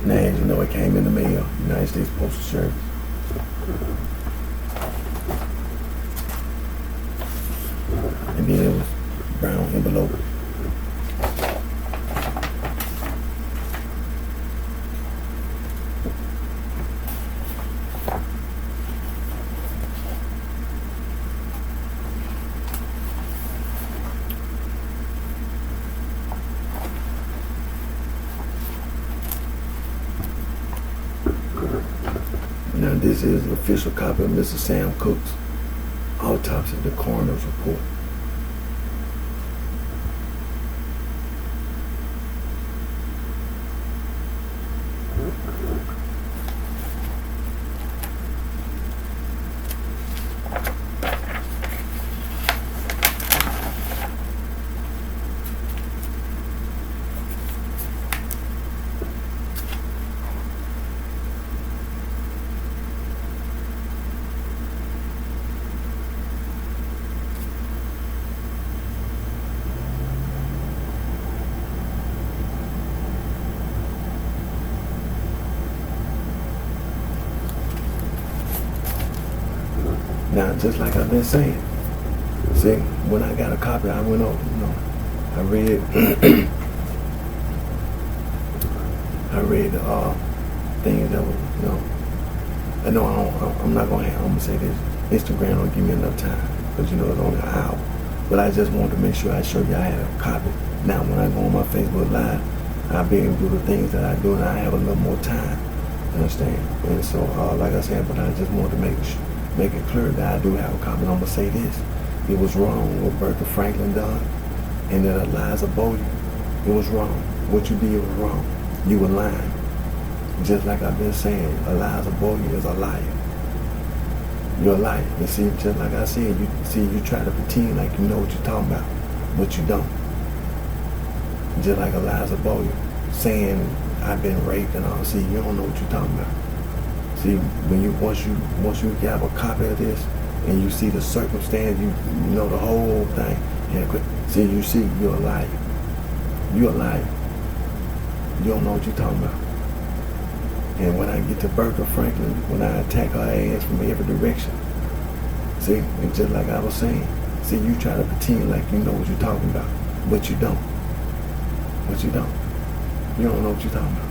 Now, as you know, it came in the mail, United States Postal Service. And then it was brown envelope. Now, this is the official copy of Mr. Sam Cooke's autopsy, the coroner's report. Now, just like I've been saying, see, when I got a copy, I went over, you know, I read the things that was, you know, I know I'm not going to have, I'm going to say this, Instagram don't give me enough time, because, you know, it's only an hour. But I just wanted to make sure I showed you I had a copy. Now, when I go on my Facebook Live, I'll be able to do the things that I do, and I have a little more time, you understand? And so, like I said, but I just wanted to make it clear that I do have a copy. And I'm going to say this. It was wrong what Bertha Franklin done, and that Eliza Bowyer, it was wrong. What you did was wrong. You were lying. Just like I've been saying, Eliza Bowyer is a liar. You're a liar. And see, just like I said, you try to pretend like you know what you're talking about, but you don't. Just like Eliza Bowyer saying I've been raped and all. See, you don't know what you're talking about. See, when you once you have a copy of this and you see the circumstance, you know the whole thing. See, you see, you're a liar. You're a liar. You don't know what you're talking about. And when I get to Bertha Franklin, when I attack her ass from every direction, see, it's just like I was saying. See, you try to pretend like you know what you're talking about, but you don't. But you don't. You don't know what you're talking about.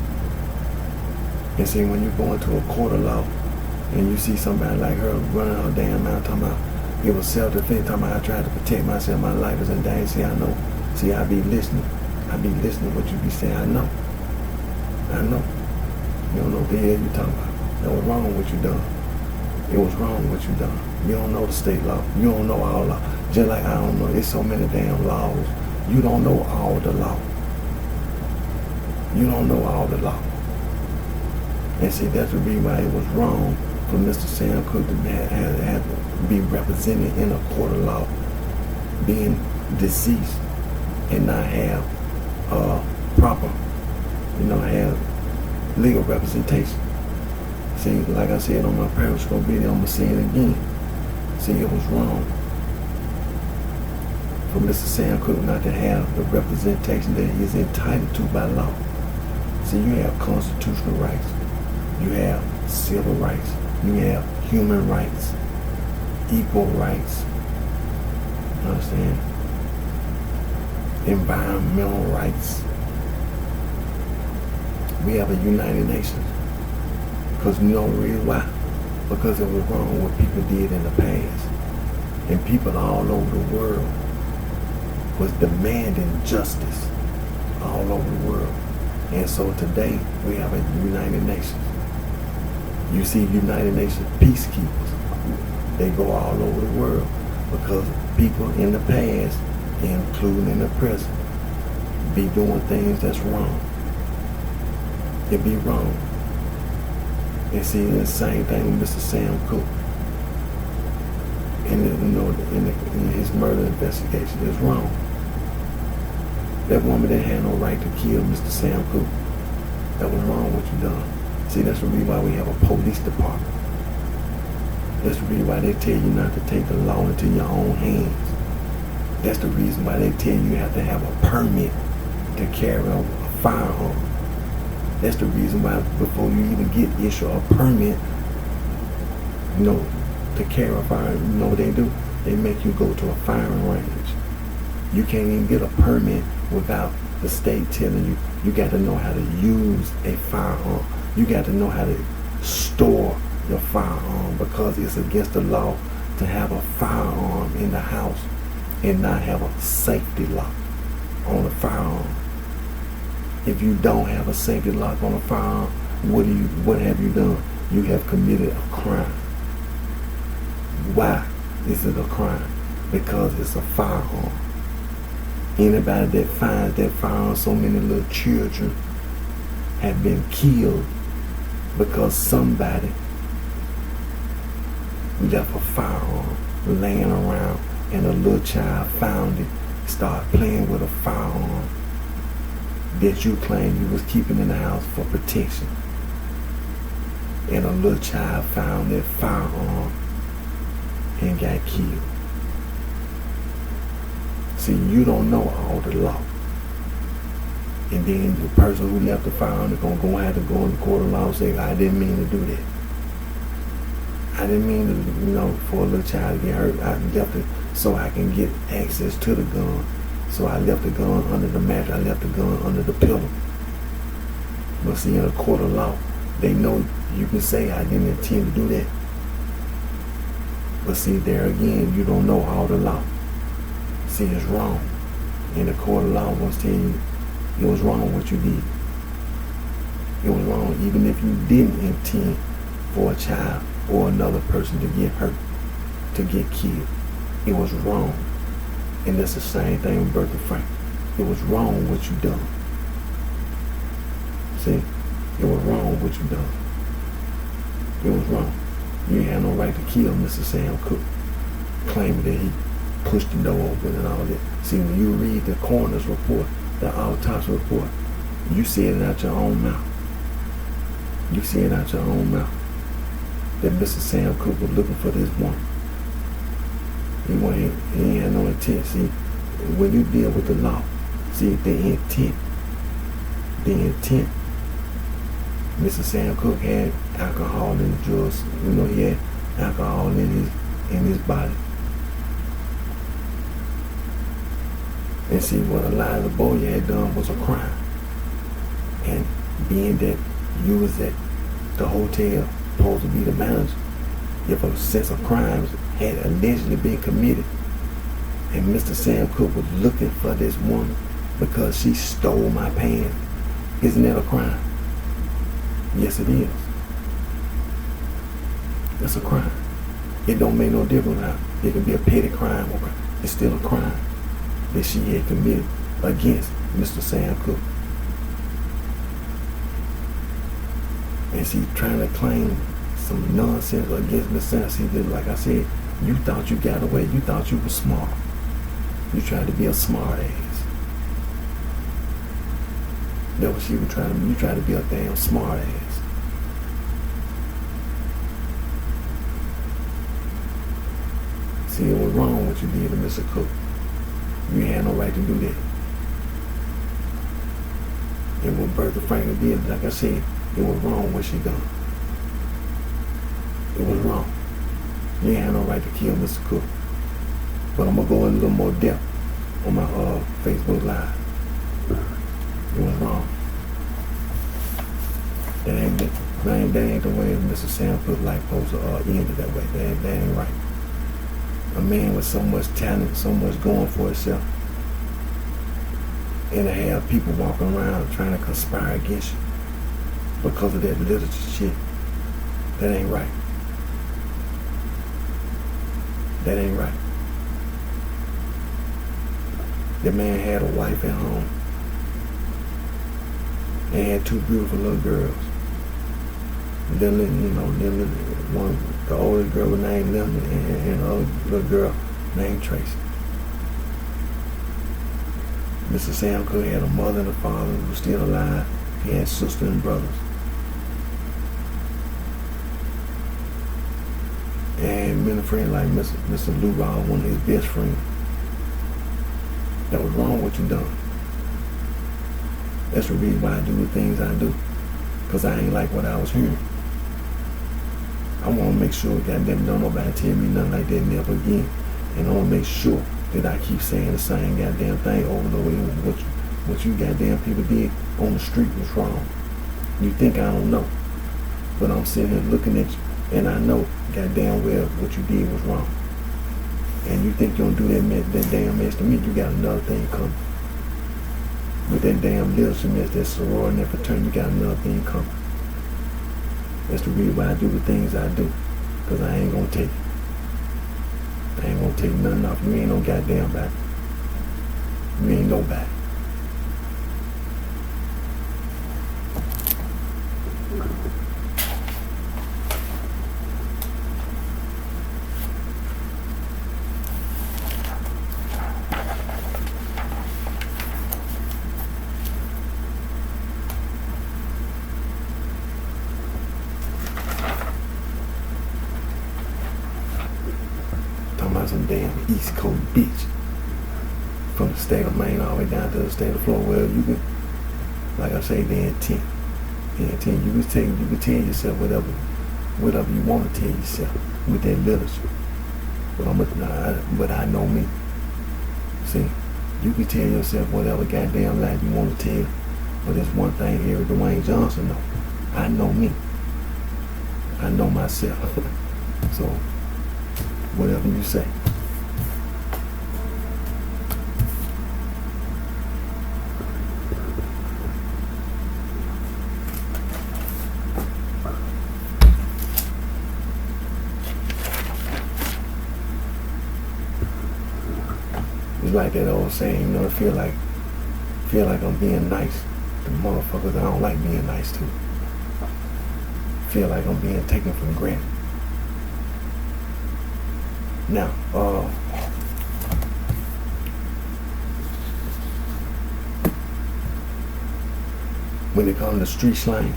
And see, when you go into a court of law and you see somebody like her running her damn mouth talking about it was self-defense, talking about I tried to protect myself, my life is in danger. See, I know. See, I be listening. I be listening to what you be saying. I know. I know. You don't know what the hell you talking about. That was wrong what you done. It was wrong what you done. You don't know the state law. You don't know all law. Just like I don't know. There's so many damn laws. You don't know all the law. You don't know all the law. And see, that's the reason why it was wrong for Mr. Sam Cooke to have to be represented in a court of law, being deceased, and not have proper, have legal representation. See, like I said on my Periscope video, I'm going to say it again. See, it was wrong for Mr. Sam Cooke not to have the representation that he is entitled to by law. See, you have constitutional rights. You have civil rights. You have human rights. Equal rights. You understand? Environmental rights. We have a United Nations. Because you know the reason why? Because it was wrong what people did in the past. And people all over the world was demanding justice all over the world. And so today we have a United Nations. You see United Nations peacekeepers. They go all over the world because people in the past, including in the present, be doing things that's wrong. It be wrong. And see, the same thing with Mr. Sam Cooke. In his murder investigation, is wrong. That woman didn't have no right to kill Mr. Sam Cooke. That was wrong what you done. See, that's the reason why we have a police department. That's the reason why they tell you not to take the law into your own hands. That's the reason why they tell you have to have a permit to carry a firearm. That's the reason why before you even get issued a permit, to carry a firearm, you know what they do? They make you go to a firing range. You can't even get a permit without the state telling you, you got to know how to use a firearm. You got to know how to store your firearm because it's against the law to have a firearm in the house and not have a safety lock on a firearm. If you don't have a safety lock on a firearm, what have you done? You have committed a crime. Why is it a crime? Because it's a firearm. Anybody that finds that firearm, so many little children have been killed because somebody left a firearm laying around and a little child found it, started playing with a firearm that you claim you was keeping in the house for protection. And a little child found that firearm and got killed. See, you don't know all the law. And then the person who left the firearm is going to have to go in the court of law and say, I didn't mean to do that. I didn't mean to, for a little child to get hurt. I left it so I can get access to the gun. So I left the gun under the mattress. I left the gun under the pillow. But see, in a court of law, they know you can say I didn't intend to do that. But see, there again, you don't know all the law. See, it's wrong. And the court of law wants to tell you it was wrong what you did. It was wrong even if you didn't intend for a child or another person to get hurt, to get killed. It was wrong. And that's the same thing with Bertha Franklin. It was wrong what you done. See, it was wrong what you done. It was wrong. You had no right to kill Mr. Sam Cooke, claiming that he pushed the door open and all that. See, when you read the coroner's report, the autopsy report, You see it out your own mouth. You see it out your own mouth. That Mr. Sam Cooke was looking for this woman. He ain't had no intent. See, when you deal with the law, see the intent. Mr. Sam Cooke had alcohol in the drugs. You know, he had alcohol in his body. And see, what Eliza Boyer had done was a crime. And being that you was at the hotel, supposed to be the manager, if a sense of crimes had allegedly been committed, and Mr. Sam Cooke was looking for this woman because she stole my pants, isn't that a crime? Yes, it is. It's a crime. It don't make no difference now. It could be a petty crime, or it's still a crime that she had committed against Mr. Sam Cooke. And she trying to claim some nonsense against Mr. Sam. See, like I said, you thought you got away. You thought you were smart. You tried to be a smart ass. That's what she was trying to be. You tried to be a damn smart ass. See, it was wrong what you did to Mr. Cooke. You had no right to do that. And what Bertha Franklin did, like I said, it was wrong what she done. It was wrong. You had no right to kill Mr. Cooke. But I'm gonna go in a little more depth on my Facebook Live. It was wrong. That ain't the way Mr. Sam Cooke life supposed to end it that way. That ain't right. A man with so much talent, so much going for himself, and to have people walking around trying to conspire against you because of that literature shit, that ain't right. That ain't right. The man had a wife at home and had two beautiful little girls. Lily, one, the oldest girl was named Lily, and the other little girl named Tracy. Mr. Sam Cooke had a mother and a father who was still alive. He had sisters and brothers. And many friends like Mr. Lou Raw, one of his best friends. That was wrong what you done. That's the reason why I do the things I do. Because I ain't like what I was hearing. I want to make sure, goddamn, don't nobody tell me nothing like that never again. And I want to make sure that I keep saying the same goddamn thing over and over again. What you goddamn people did on the street was wrong. You think I don't know. But I'm sitting here looking at you, and I know goddamn well what you did was wrong. And you think you don't do that damn mess to me, you got another thing coming. With that damn leadership mess, that sorority and that fraternity, you got another thing coming. That's the reason why I do the things I do. Because I ain't gonna take it. I ain't gonna take nothing off. You ain't no goddamn back. You ain't no back. Some damn East Coast bitch from the state of Maine all the way down to the state of Florida. Well, you can, like I say, the intent. You can tell yourself whatever you want to tell yourself with that literature. But I know me. See, you can tell yourself whatever goddamn lie you want to tell. But there's one thing Eric Dwayne Johnson know. I know me. I know myself. So whatever you say. It's like that old saying, I feel like I'm being nice to motherfuckers I don't like being nice to. Feel like I'm being taken for granted. Now, when it comes to street slang,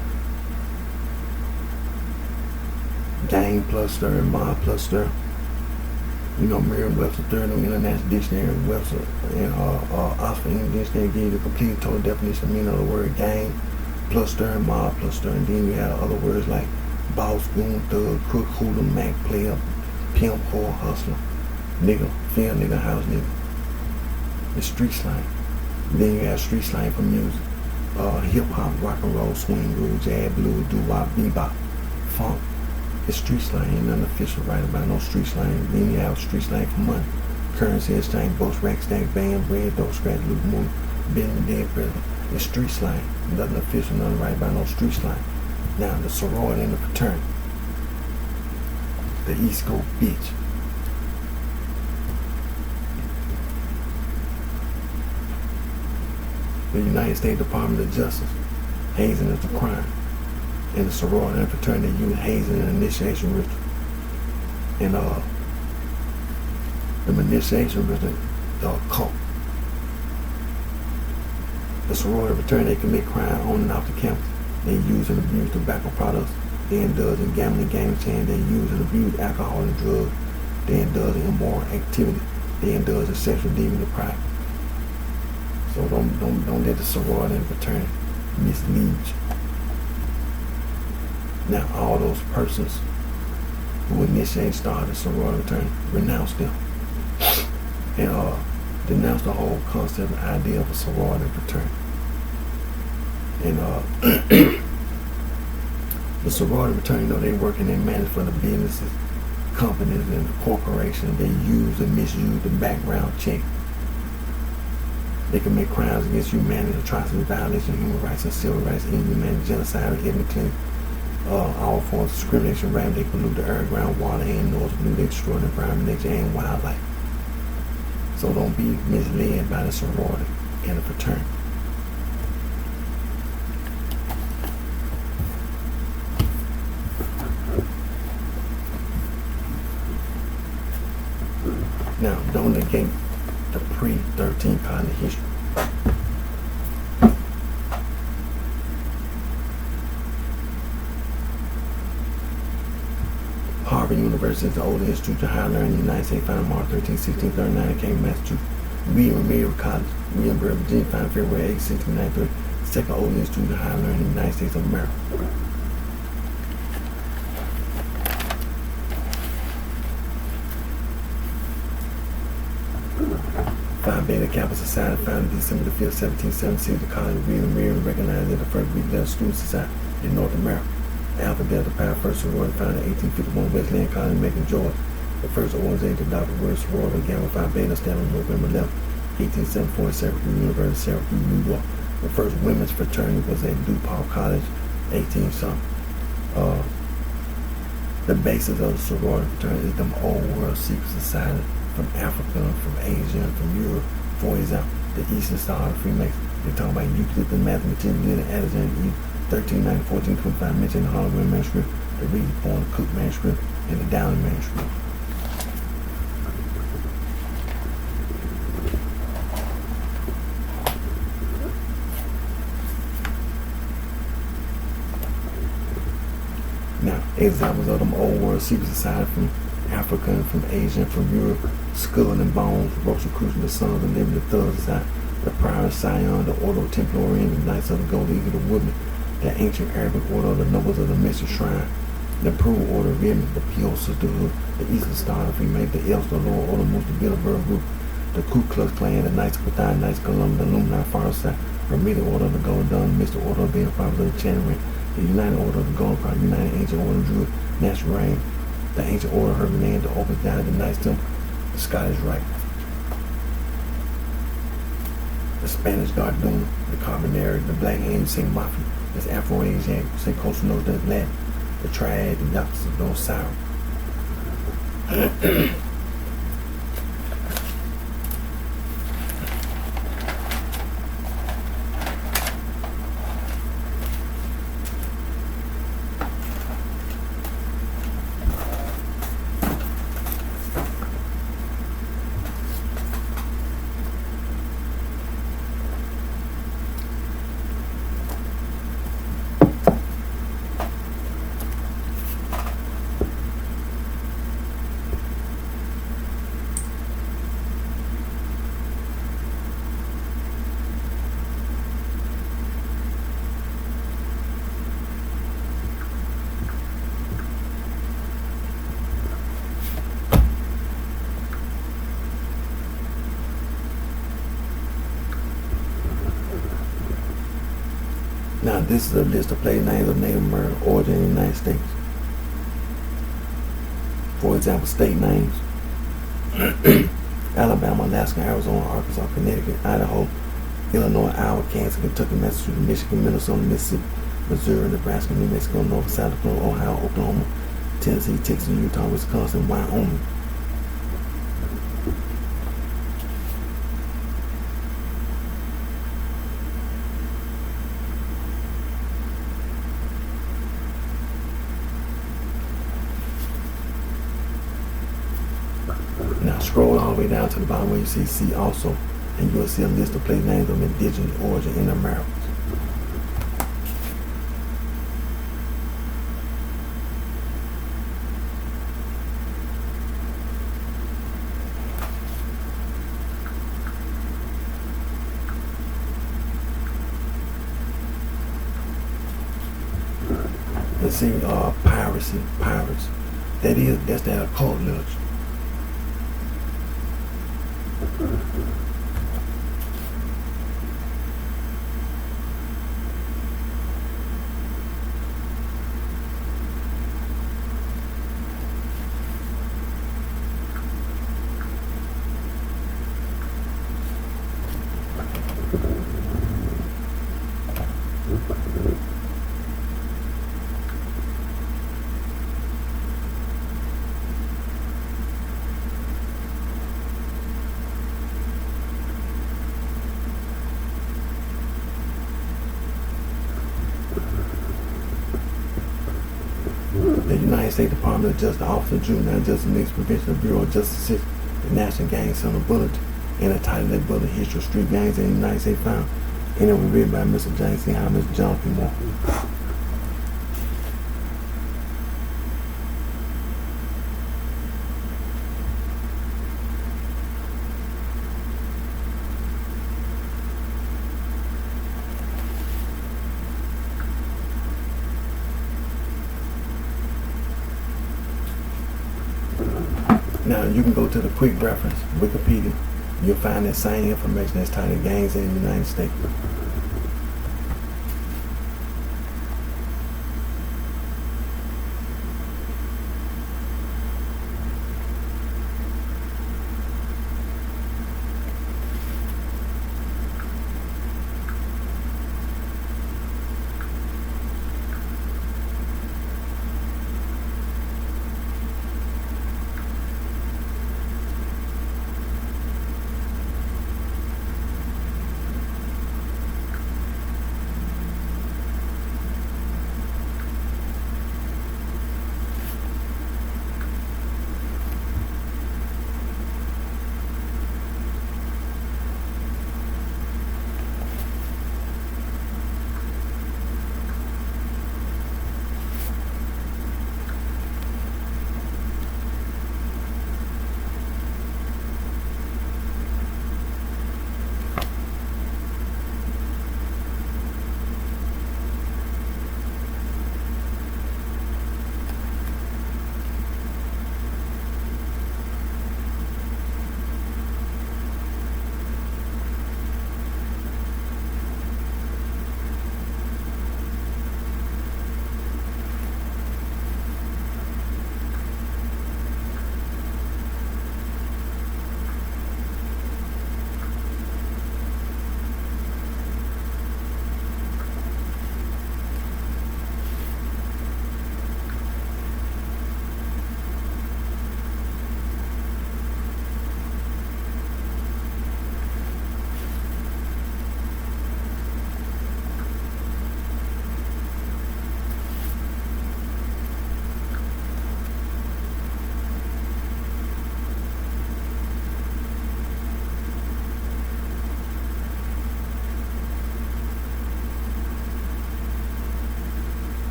gang plus stir, mob plus stir. You know, Merriam-Webster Third New International Dictionary, Webster and Oxford English Dictionary give you the complete total definition of meaning of the word gang plus stir, mob plus stir, and then you have other words like boss, goon, thug, crook, hoodlum, mac, player, pimp, whore, hustler, nigga, film nigga, house nigga. It's street slang. Then you have street slang for music. Hip hop, rock and roll, swing, groove, jazz, blues, doo-wop, bebop, funk. It's street slang. Ain't nothing official right about no street slang. Then you have street slang for money. Currency exchange, boats, rack, stack, band, bread, dope, scratch, loot, move, business, dead president. It's street slang. Nothing official, nothing right about no street slang. Now the sorority and the fraternity. The East Coast bitch. The United States Department of Justice. Hazing is the crime. And the sorority and fraternity use hazing and initiation ritual. And the initiation ritual, the occult. The sorority and fraternity commit crime on and off the campus. They use and abuse tobacco products. They indulge in gambling, game chain. They use and abuse alcohol and drugs. They indulge in immoral activity. They indulge in sexual deviant practice. So don't let the sorority and fraternity mislead you. Now all those persons who initiate started sorority and fraternity, renounce them and denounce the whole concept and idea of a sorority and fraternity. And the sorority and fraternity, they work and they manage for the businesses, companies, and the corporations. They use and misuse the background check. They commit crimes against humanity, atrocities, violation of human rights and civil rights, inhumanity, genocide, ethnic cleansing, all forms of discrimination, rape. They pollute the air, ground, water, and noise, pollute, they destroy the environment, nature, and wildlife. So don't be misled by the sorority and the fraternity. Now, don't negate the pre-13 colony history. Harvard University is the oldest institution of higher learning in the United States, founded March 13, 1639 in Cambridge, Massachusetts. William Memorial College, Williamsburg, Virginia, founded February 8, 1693, second oldest institution of higher learning in the United States of America. Phi Beta Kappa Society, founded December 5, 1776, the College of William Mary, recognized as the first Greek student society in North America. Alpha Delta Pi, first sorority, founded in 1851, Wesleyan College, Macon, Georgia. The first organization to adopt the word sorority, Gamma Phi Beta, established November 11, 1874, at Syracuse University, Syracuse, New York. The first women's fraternity was at DePaul College, 18-something. The basis of the sorority fraternity is them old world secret society from Africa, from Asia, and from Europe. For example, the Eastern Star of Freemasons. They talk about Euclid, the mathematician, and Alexander E. 1390, 1425, mentioned the Hollywood manuscript, the Reed Point, Cook manuscript, and the Dowling manuscript. Now, examples of them old world secret society from Africa and from Asia and from Europe: Skull and Bones, Rosicrucian, the Sons of Liberty, the Third Society, the Prior of Sion, the Order of Templarian, the Knights of the Gold Eagle, the Woodmen, the Ancient Arabic Order of the Nobles of the Mystic Shrine, the Peru Order of Yemen, the Pio Sisterhood, the Eastern Star of Freemasons, the Elster Lower Order, most the Bilderberg Group, the Ku Klux Klan, the Knights of Pathan, Knights of Columbus, the Illuminati, Far Side, Hermetic Order of the Golden Dawn, Mystic Order of being Prophets of the Chanting Ring, the United Order of the Golden Cross, United Ancient Order of Druid, Natural Reign, the Ancient Order of Hermetic, the Opus Dei, the Knights Temple, the Scottish Rite, the Spanish Garduna, the Carbonari, the Black Angel, St. Mafia, the Afro-Asian, St. Coastal Nose, the Latin, the Triad, the Doctors of those Cyrus. This is a list of place names of Native American origin in the United States. For example, state names: Alabama, Alaska, Arizona, Arkansas, Connecticut, Idaho, Illinois, Iowa, Kansas, Kentucky, Massachusetts, Michigan, Minnesota, Mississippi, Missouri, Nebraska, New Mexico, North, South Dakota, Ohio, Oklahoma, Tennessee, Texas, Utah, Wisconsin, Wyoming. Now scroll all the way down to the bottom where you see also, and you'll see a list of place names of indigenous origin in America. Let's see, pirates. That's that occult literature. The United States Department of Justice, Office of Juvenile Justice, Mixed Prevention Bureau of Justice, the National Gang Center Bulletin, and a title that book, The History of Street Gangs in the United States found. And it was written by Mr. James C. Howard, Mr. John P. Moore. Now you can go to the quick reference, Wikipedia. You'll find that same information that's titled Gangs in the United States.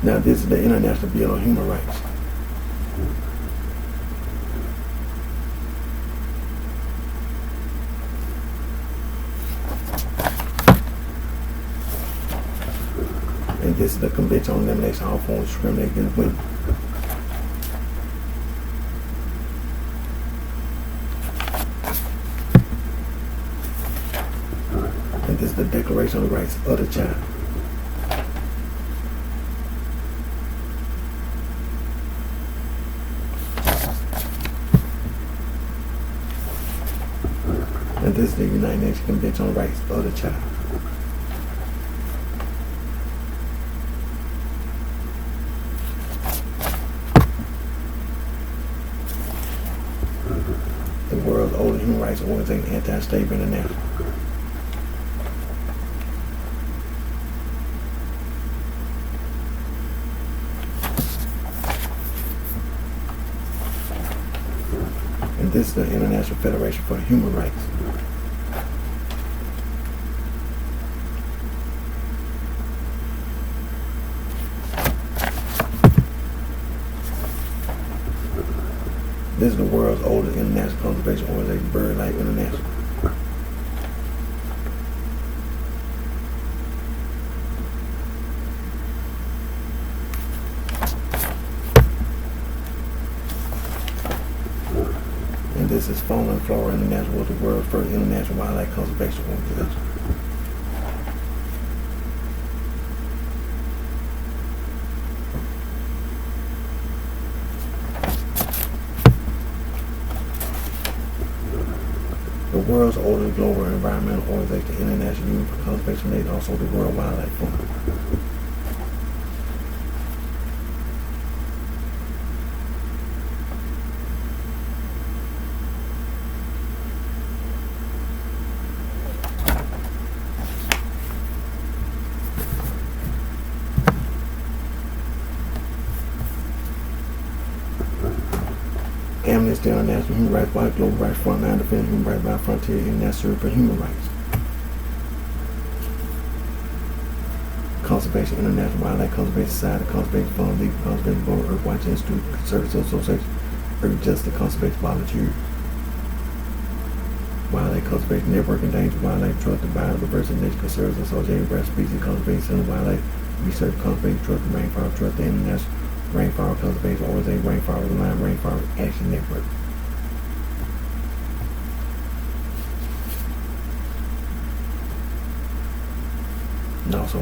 Now this is the International Bill of Human Rights. And this is the Convention on Elimination of All Forms of Discrimination Against Women. And this is the Declaration of the Rights of the Child. And this is the United Nations Convention on the Rights of the Child. The world's oldest human rights organization, Anti-Slavery International. And this is the International Federation for Human Rights. This is the world's oldest international conservation organization, BirdLife International. And this is Fauna and Flora International, was the world's first international wildlife conservation organization. The world's oldest global environmental organization, the International Union for Conservation, is also the World Wildlife Fund. Amnesty International, Human Rights Watch, Global Rights Frontline, Defending Human Rights by Frontier, International for Human Rights. Conservation International, Wildlife Conservation Society, Conservation Fund, Legal Conservation Board, Earth Watch Institute, Conservative Association, Earth Justice, Conservation Volunteer, Wildlife Conservation Network, Endangered Wildlife Trust, the Biodiversity Nature Conservancy Association, Rare Species Conservation Center, Wildlife Research Conservation Trust, the Rainforest Trust, the International Rainforest Conservation Organization, Rainforest Aligned Rainforest Action Network. And also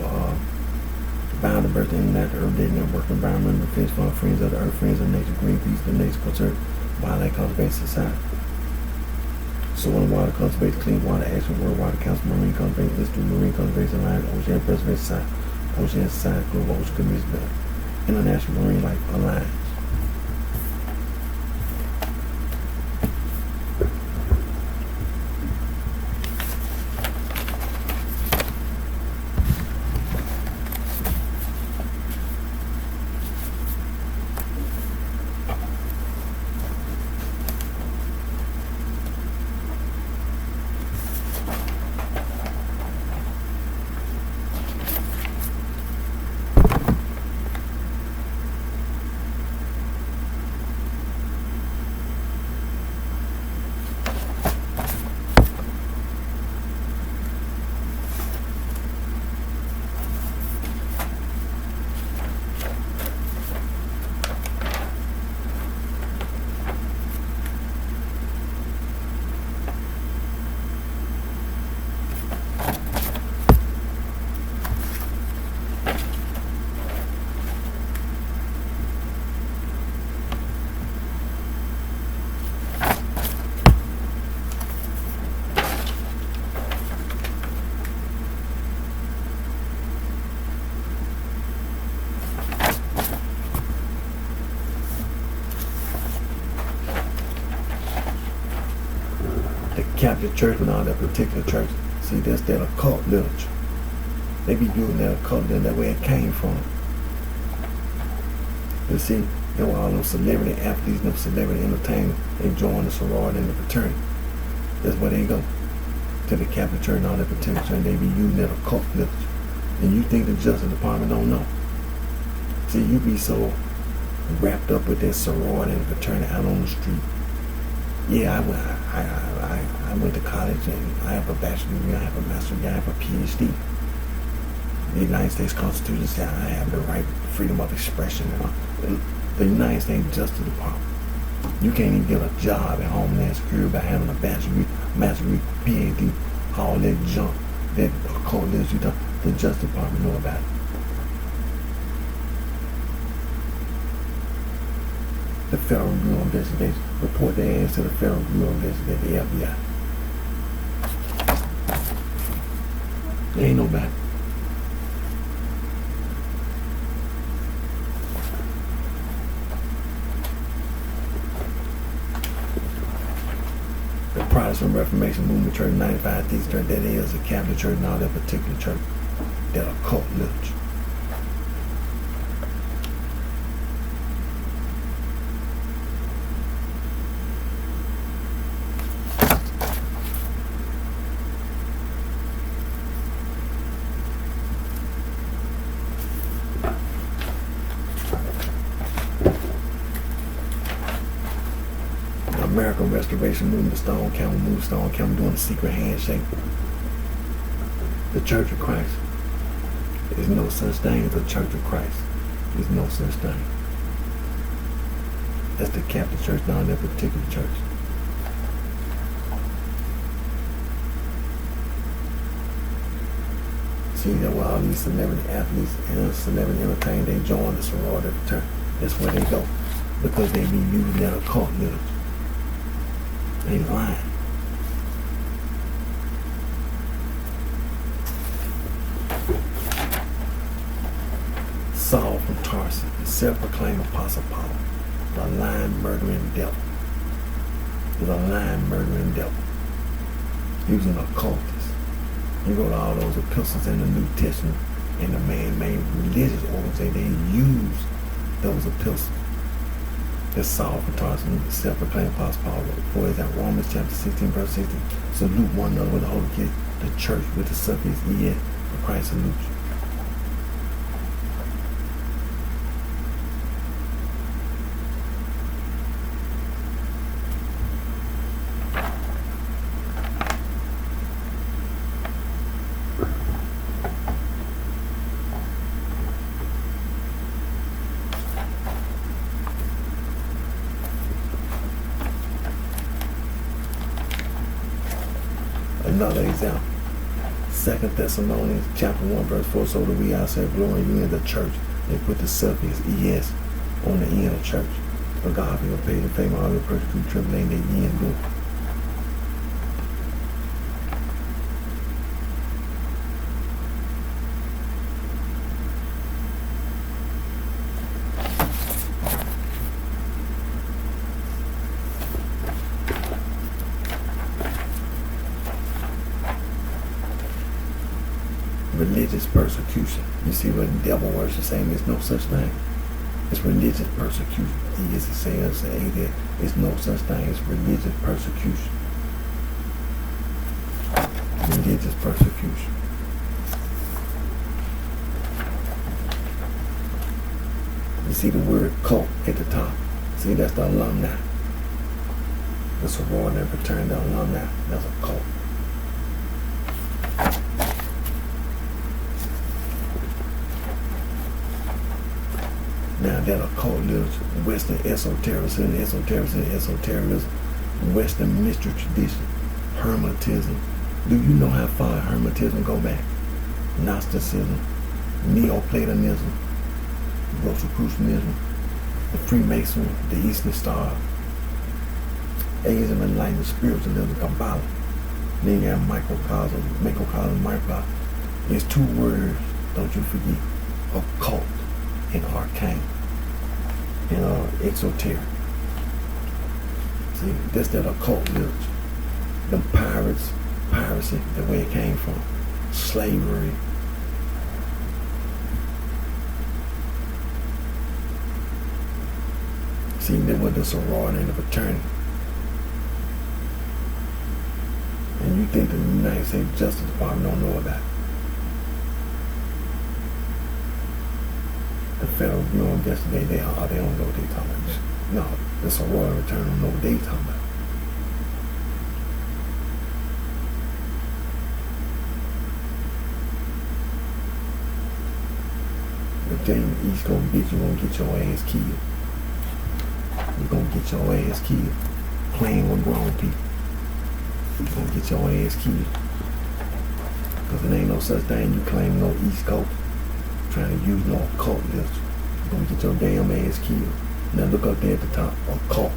Biodiversity International, Earth Day Network, Environmental Defense Fund, Friends of the Earth, Friends of Nature, Greenpeace, the Nature Conservancy, Wildlife Conservation Society, Soil and Water Conservation, Clean Water Action, World Water Council, Marine Conservation Institute, Marine Conservation Alliance, Ocean Preservation Society, Ocean Society, Global Ocean Commission, International Marine Life Alliance. Catholic Church and all that particular church. See, that's that occult literature. They be using that occult literature, that way it came from. You see, there were all those celebrity athletes, them celebrity entertainers, they joined the sorority and the fraternity. That's where they go. To the Catholic Church and all that particular church, they be using that occult literature. And you think the Justice Department don't know. See, you be so wrapped up with that sorority and fraternity out on the street. Yeah, I went to college and I have a bachelor's degree, I have a master's degree, I have a PhD. The United States Constitution said I have the right freedom of expression. The United States Justice Department. You can't even get a job at Homeland Security by having a bachelor's degree, master's degree, PhD, all that junk, that occult literature you done. The Justice Department know about it. The Federal Bureau of Investigation. Report their ass to the Federal Bureau of Investigation, the FBI. There ain't nobody. The Protestant Reformation Movement Church, 95 Thesis Church, that is a Catholic church, not that particular church. That occult literature. American Restoration Movement, Stone Camel doing a secret handshake. The Church of Christ. There's no such thing as a Church of Christ. There's no such thing. That's the Catholic Church, not that particular church. See, that where all these celebrity athletes and celebrity entertainers, they join the sorority fraternity. That's where they go. Because they be using that occult literature. They lying. Saul from Tarsus, the self-proclaimed Apostle Paul, the lying, murdering devil. He's a lying, murdering devil. He was an occultist. He wrote all those epistles in the New Testament, and the man-made religious organization, they used those epistles. That's Saul from Tarsus, the self-proclaimed Apostle Paul wrote. For it's in Romans chapter 16, verse 16. Salute one another with the Holy Kiss. The church with the suffix ES for Christ salutes you. Another example, 2 Thessalonians chapter 1 verse 4, so that we ourselves glory you in the church. They put the suffix ES on the end of the church. But God will pay the fame all your persecution, tribulation that ye endure. Religious persecution. You see what the devil worship is saying? There's no such thing. It's religious persecution. He is saying that there's no such thing as religious persecution. Religious persecution. You see the word cult at the top. See, that's the alumni. The sorority and fraternity alumni. That's a cult. Now that occult literature, Western esotericism, Western mystery tradition, Hermetism. Do you know how far Hermetism go back? Gnosticism, Neoplatonism, Rosicrucianism, the Freemasonry, the Eastern Star, Atheism, Enlightenment, Spiritualism, Kabbalah. Then you have microcosm, microcosm. There's two words, don't you forget, occult and arcane. Exoteric. See, that's that occult literature. The piracy, the way it came from. Slavery. See, there was the sorority and the fraternity. And you think the United States Justice Department don't know about it. The federal Bureau of Investigation, they don't know what they talking about. No, the sorority return don't know what they talking about. If they in the East Coast, bitch, you gonna get your ass killed. You gonna get your ass killed. Playing with grown people. You gonna get your ass killed. Cause it ain't no such thing you claim no East Coast. Trying to use no occult list. You gonna get your damn ass killed. Now look up there at the top, occult.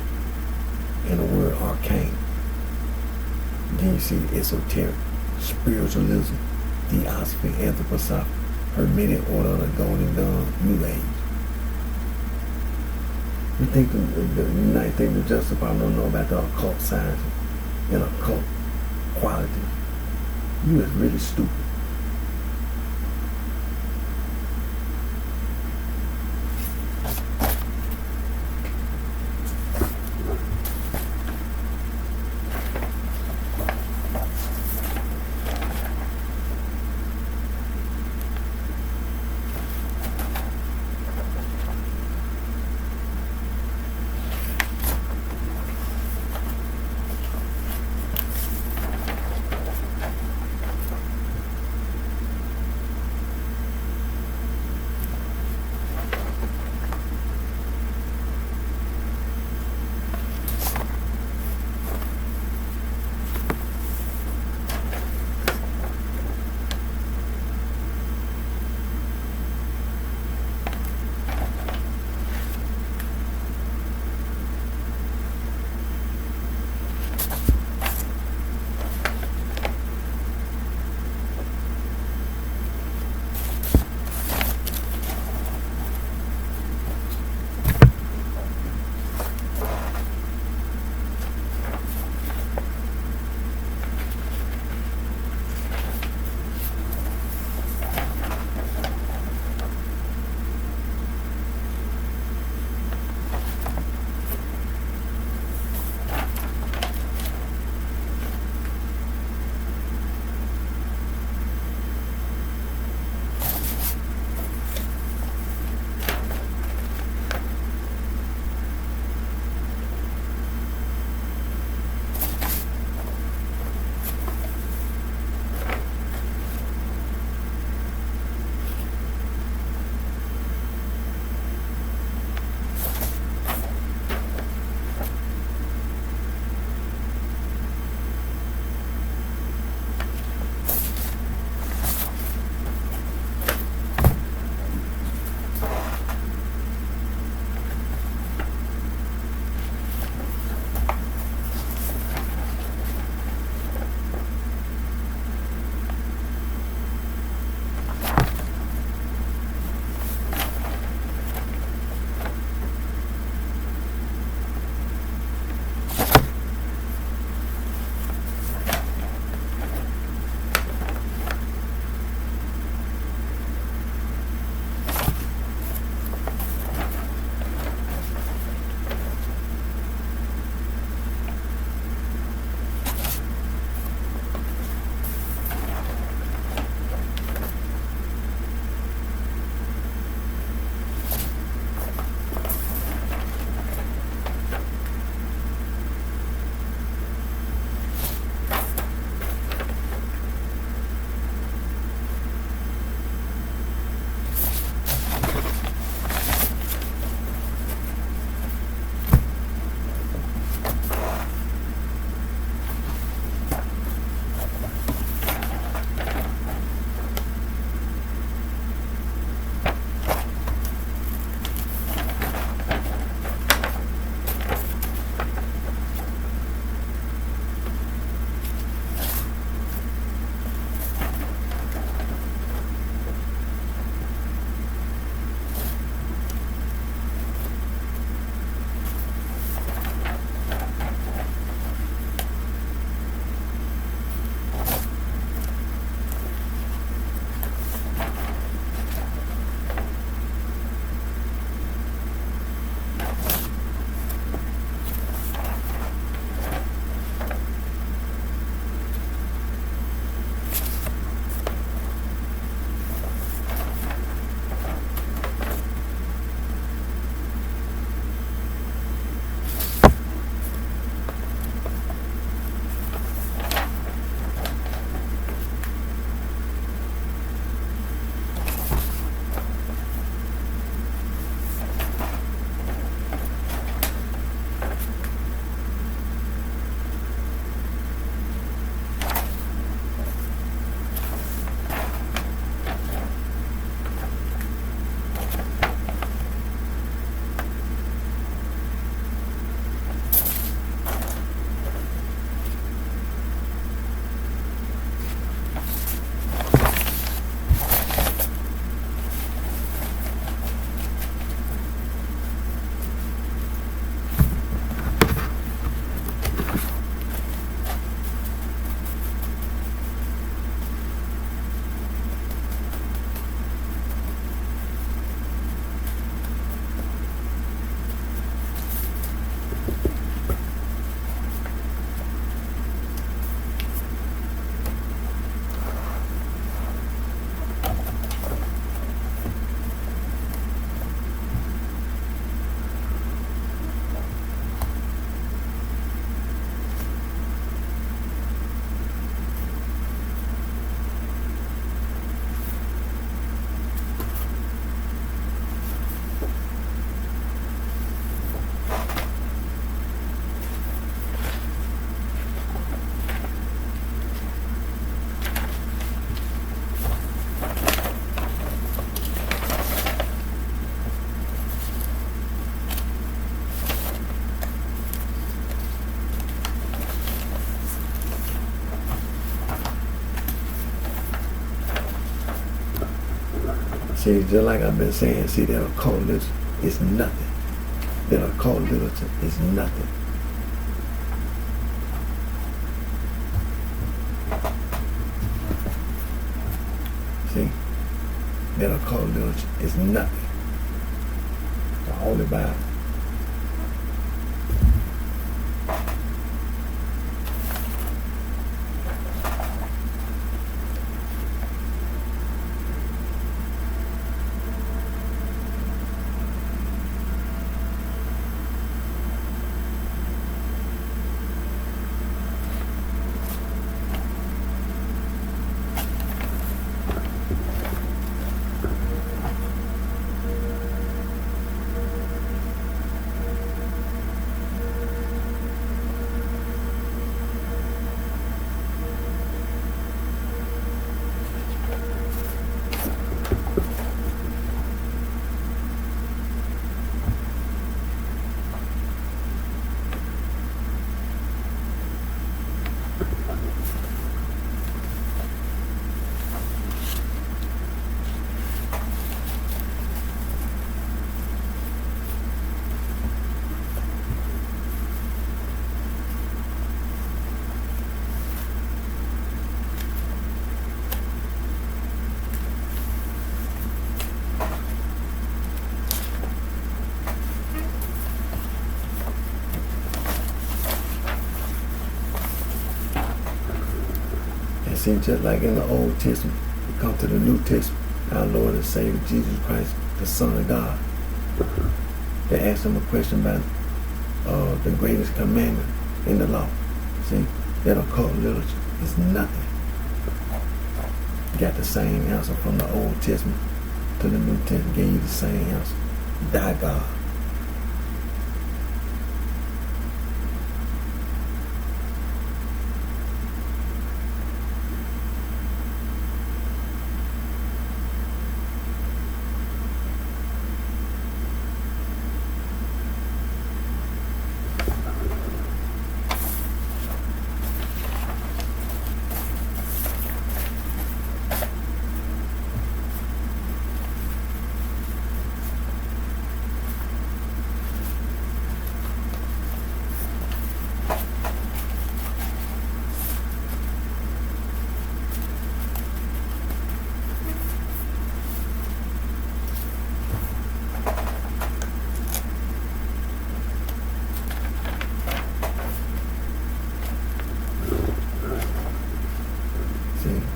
And the word arcane. Then you see esoteric, spiritualism, theosophy, anthroposophy, Hermetic order of the Golden Dawn, New Age. You think the United States of Justice Department don't know about the occult science and occult quality? You is really stupid. See, just like I've been saying, see, that occult literature is nothing. That occult literature is nothing. See, that occult literature is nothing. The Holy Bible. See, just like in the Old Testament, we come to the New Testament, our Lord and Savior Jesus Christ, the Son of God. They asked him a question about the greatest commandment in the law. See, that occult literature is nothing. You got the same answer from the Old Testament to the New Testament. Gave you the same answer. Thy God.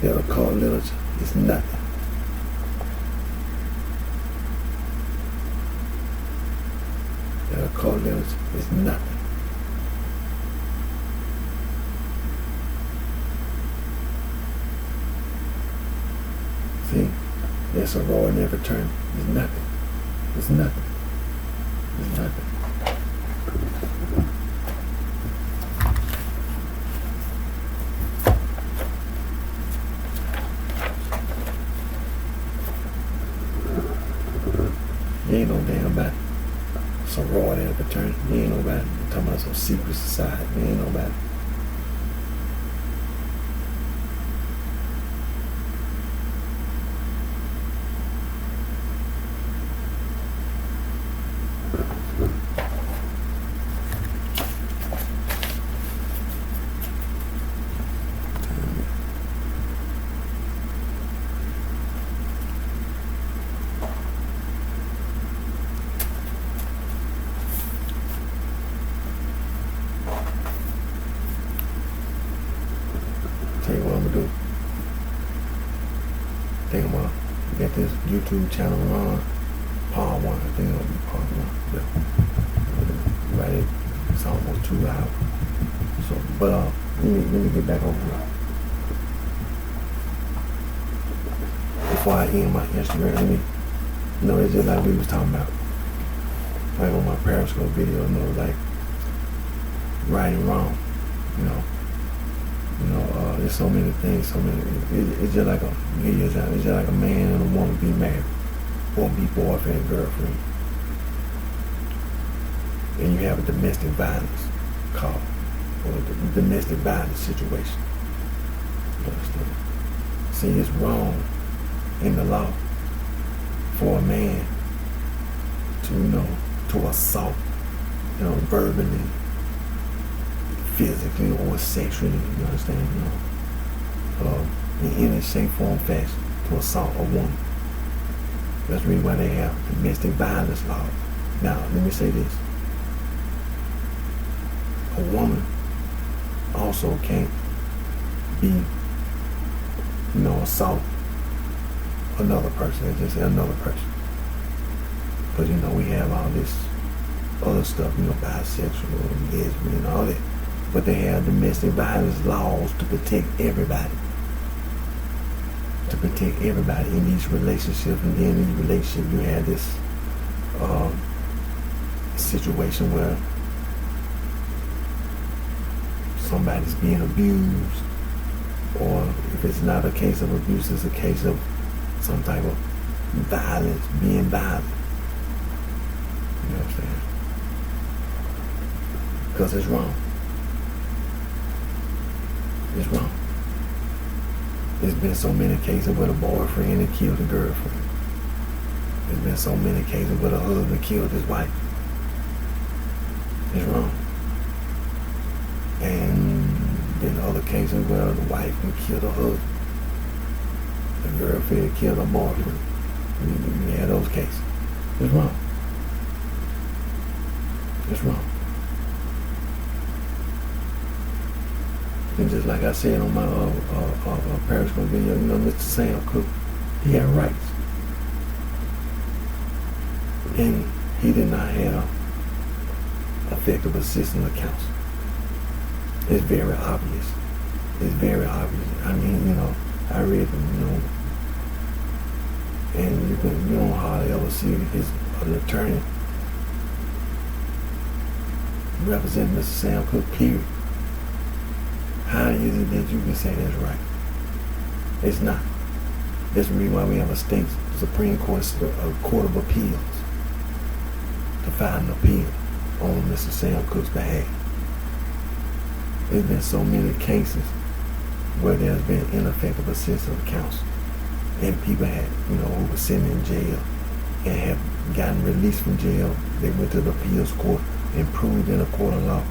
That occult literature is nothing. That occult literature is nothing. See, that sorority never turned is nothing. It's nothing. It's nothing. You ain't no damn about sorority and fraternity. You ain't no about talking about some secret society. You ain't no about tell you what I'm gonna do. I think I'm gonna get this YouTube channel on part 1. I think it'll be part 1. Yeah. Right, it's almost 2 hours. So, but let me get back over here. Before I end my Instagram, let me, it's just like we was talking about, like on my Periscope video, like right and wrong, there's so many things, it's just like it's just like a man and a woman be married, or be boyfriend and girlfriend. And you have a domestic violence call, or a domestic violence situation. You understand? See, it's wrong in the law for a man to, to assault, verbally, physically, or sexually, you understand, in any shape, form, fashion, to assault a woman. That's really why they have domestic violence laws. Now, let me say this. A woman also can't be, assault another person. They just say another person. But, we have all this other stuff, bisexual, lesbian, all that. But they have domestic violence laws to protect everybody. To protect everybody in these relationships. And then in these relationships, you have this situation where somebody's being abused, or if it's not a case of abuse, it's a case of some type of violence, being violent. You know what I'm saying? Because it's wrong. It's wrong. There's been so many cases where the boyfriend had killed the girlfriend. There's been so many cases where the husband killed his wife. It's wrong. And then other cases where the wife would kill the husband. The girlfriend killed her boyfriend. You have those cases. It's wrong. It's wrong. And just like I said on my Periscope video, Mr. Sam Cooke, he had rights. And he did not have effective assistance of counsel. It's very obvious. It's very obvious. I mean, I read them, and you don't hardly ever see an attorney representing Mr. Sam Cooke, period. How is it that you can say that's right? It's not. That's the reason why we have a state Supreme Court, a Court of Appeals, to file an appeal on Mr. Sam Cooke's behalf. There's been so many cases where there's been ineffective assistance of counsel, and people had, who were sitting in jail and have gotten released from jail. They went to the appeals court and proved in a court of law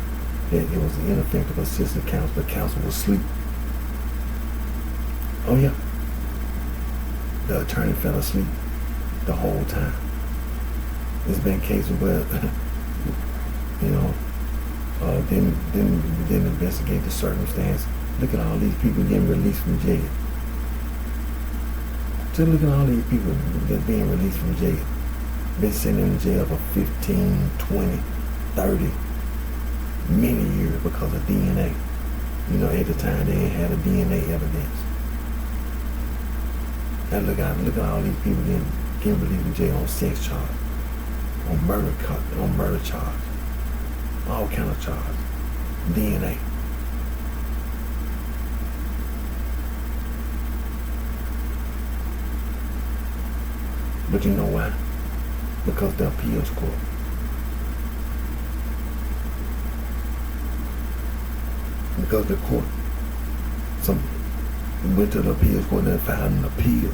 that it was an ineffective assistance of counsel. The counsel was asleep. Oh yeah. The attorney fell asleep the whole time. There's been cases where, didn't investigate the circumstance. Look at all these people getting released from jail. Just look at all these people that's being released from jail. Been sitting in jail for 15, 20, 30, many years because of DNA. At the time they ain't had a DNA evidence. And look at all these people getting released from jail on sex charge, on murder charge, all kind of charges, DNA. But you know why? Because the appeals court. Because the court, went to the appeals court and filed an appeal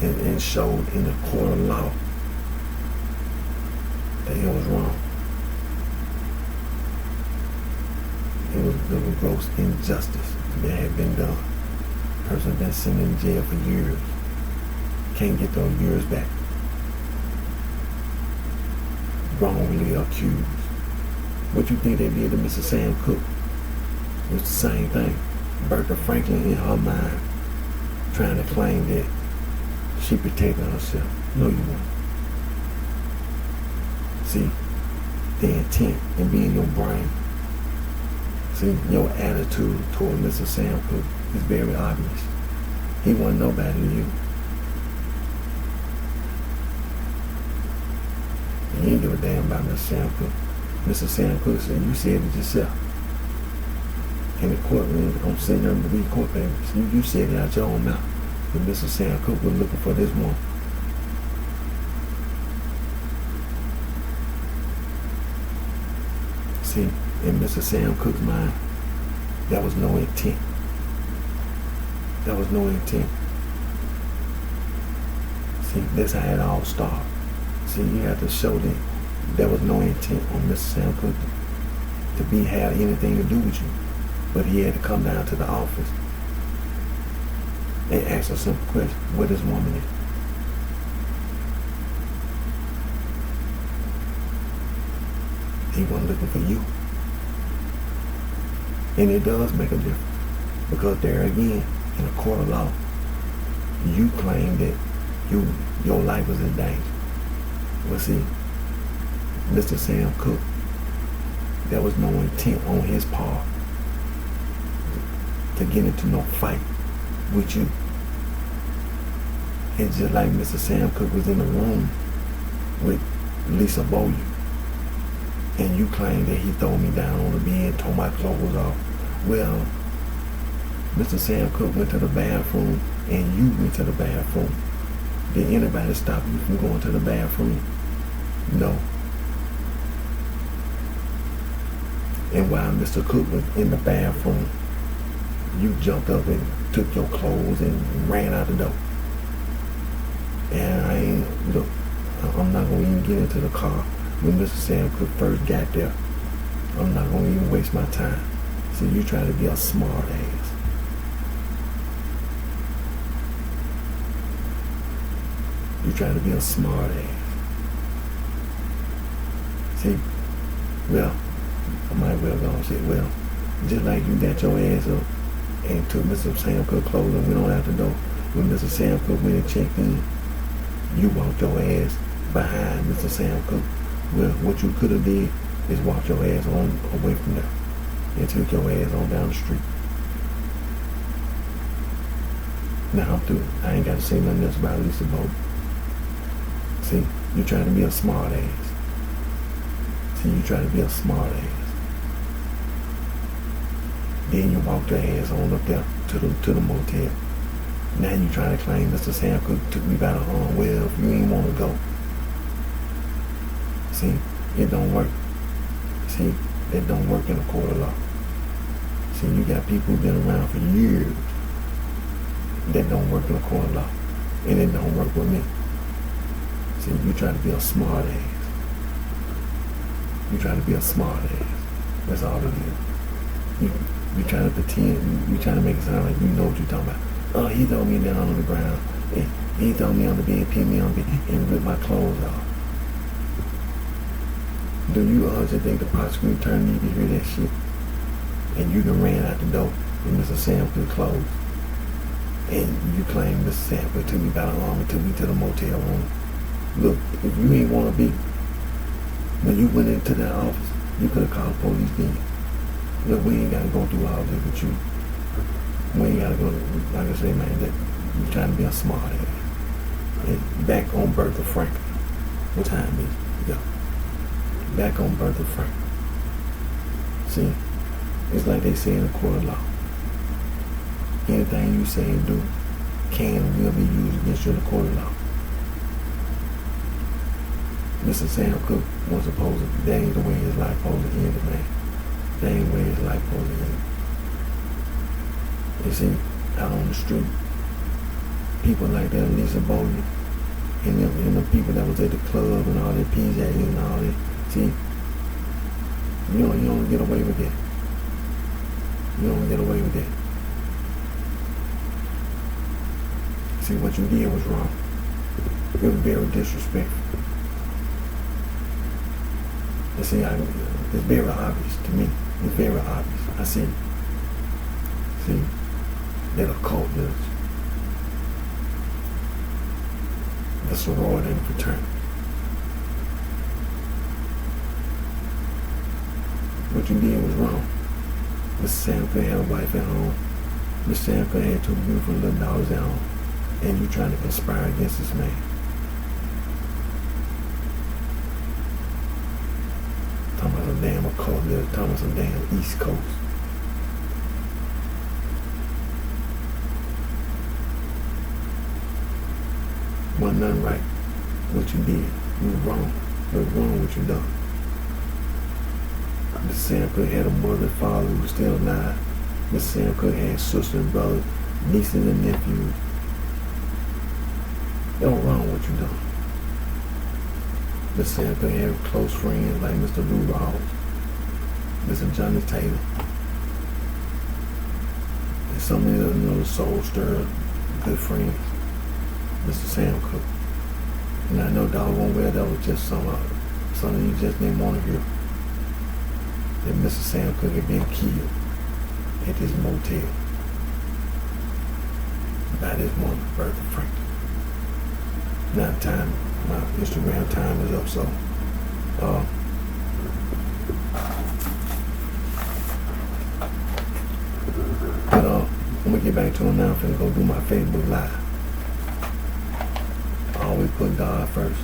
and showed in the court of law that it was wrong. It was gross injustice that had been done. The person had been sitting in jail for years. Can't get those years back. Wrongly accused. What you think they did to Mrs. Sam Cooke? It was the same thing. Bertha Franklin in her mind trying to claim that she protected herself. No, you won't. See, the intent and being your brain. See, your attitude toward Mr. Sam Cooke is very obvious. He wasn't nobody to you. You ain't give a damn about Mr. Sam Cooke. Mr. Sam Cooke said, you said it yourself. In the courtroom, I'm sitting there with these court papers. You said it out your own mouth. That Mr. Sam Cooke was looking for this woman. See, in Mr. Sam Cooke's mind, there was no intent. There was no intent. See, that's how it all started. See, you have to show that there was no intent on Mr. Sam Cook to have anything to do with you. But he had to come down to the office and ask a simple question: where this woman is? He wasn't looking for you. And it does make a difference, because there again, in a court of law, you claim that your life was in danger. Well, see, Mr. Sam Cook, there was no intent on his part to get into no fight with you. It's just like Mr. Sam Cook was in the room with Lisa Bowyer, and you claim that he threw me down on the bed, tore my clothes off. Well, Mr. Sam Cook went to the bathroom and you went to the bathroom. Did anybody stop you from going to the bathroom? No. And while Mr. Cook was in the bathroom, you jumped up and took your clothes and ran out the door. And I'm not going to even get into the car when Mr. Sam Cook first got there. I'm not going to even waste my time. See, you try to be a smart ass. You try to be a smart ass. See, well, I might well go and say, well, just like you got your ass up and took Mr. Sam Cook clothes and went on out the door, when Mr. Sam Cook went and checked in, you walked your ass behind Mr. Sam Cook. Well, what you could have did is walk your ass on away from there and took your ass on down the street. Now I'm through. I ain't got to say nothing else about Lisa Bowyer. See, you try to be a smart ass. See, you try to be a smart ass. Then you walk your ass on up there to the motel. Now you trying to claim Mr. Sam Cook took me by the arm. Well, if you ain't want to go. See, it don't work. See, it don't work in a court of law. See, you got people who've been around for years that don't work in a court of law. And it don't work with me. See, you try to be a smart ass. You try to be a smart ass. That's all it is. You try to pretend, you try to make it sound like you know what you're talking about. Oh, he threw me down on the ground. He threw me on the bed, pinned me on the bed, and ripped my clothes off. Do you honestly think the prosecutor attorney need to hear that shit? And you done ran out the door with Mr. Sam Cook clothes. And you claim Mr. Sam Cook took me by the arm and took me to the motel room. Look, if you ain't want to be, when you went into that office, you could have called the police then. Look, we ain't got to go through all this with you. We ain't got to go, like I say, man, that you trying to be a smart ass. And back on Bertha Franklin. What time is it? Yeah. Back on Bertha Franklin. See, it's like they say in the court of law. Anything you say and do can and will be used against you in the court of law. Mr. Sam Cook was supposed to, that ain't the way his life supposed to end, man. That ain't the way his life supposed to end. You see, out on the street, people like that, Lisa Bowyer, and the people that was at the club and all that PJ and all that, see, you don't get away with that. You don't get away with that. See, what you did was wrong. It was very disrespectful. You see, it's very obvious to me. It's very obvious. I see. See, that occult does. The sorority and fraternity. What you did was wrong. Mr. Sam Cook had a wife at home. Mr. Sam Cook had two beautiful little daughters at home. And you trying to conspire against this man. Talking about some damn occult, talking about some damn East Coast. Wasn't nothing right what you did. You were wrong. You were wrong what you done. Mr. Sam Cook had a mother and father who was still alive. Mr. Sam Cook had sisters and brothers, nieces and nephews. Don't wrong what you done. Mr. Sam Cook had close friends like Mr. Lou Rawls, Mr. Johnny Taylor, and some of the soul stirred good friends, Mr. Sam Cook. And I know doggone well that was just something you just didn't want to hear. That Mr. Sam Cook had been killed at this motel by this woman, Bertha Franklin. Now time, my Instagram time is up, so but I'm gonna get back to it now. I'm finna go do my Facebook Live. I always put God first.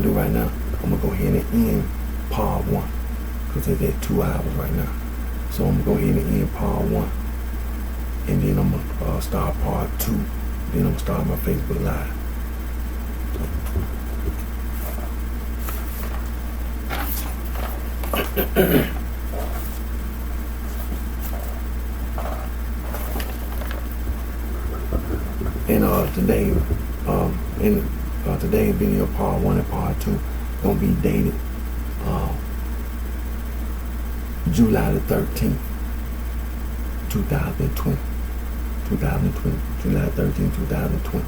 Right now, I'm gonna go ahead and end part 1 because it's at 2 hours right now. So I'm gonna go ahead and end part 1, and then I'm gonna start part 2. Then I'm gonna start my Facebook Live. And today's video, part 1 and part 2, gonna be dated July the 13th, 2020. July 13th, 2020.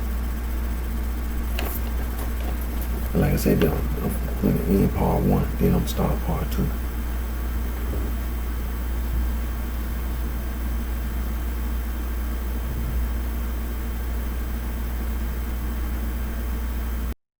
Like I said, I'm gonna end part 1, then I'm gonna start part 2.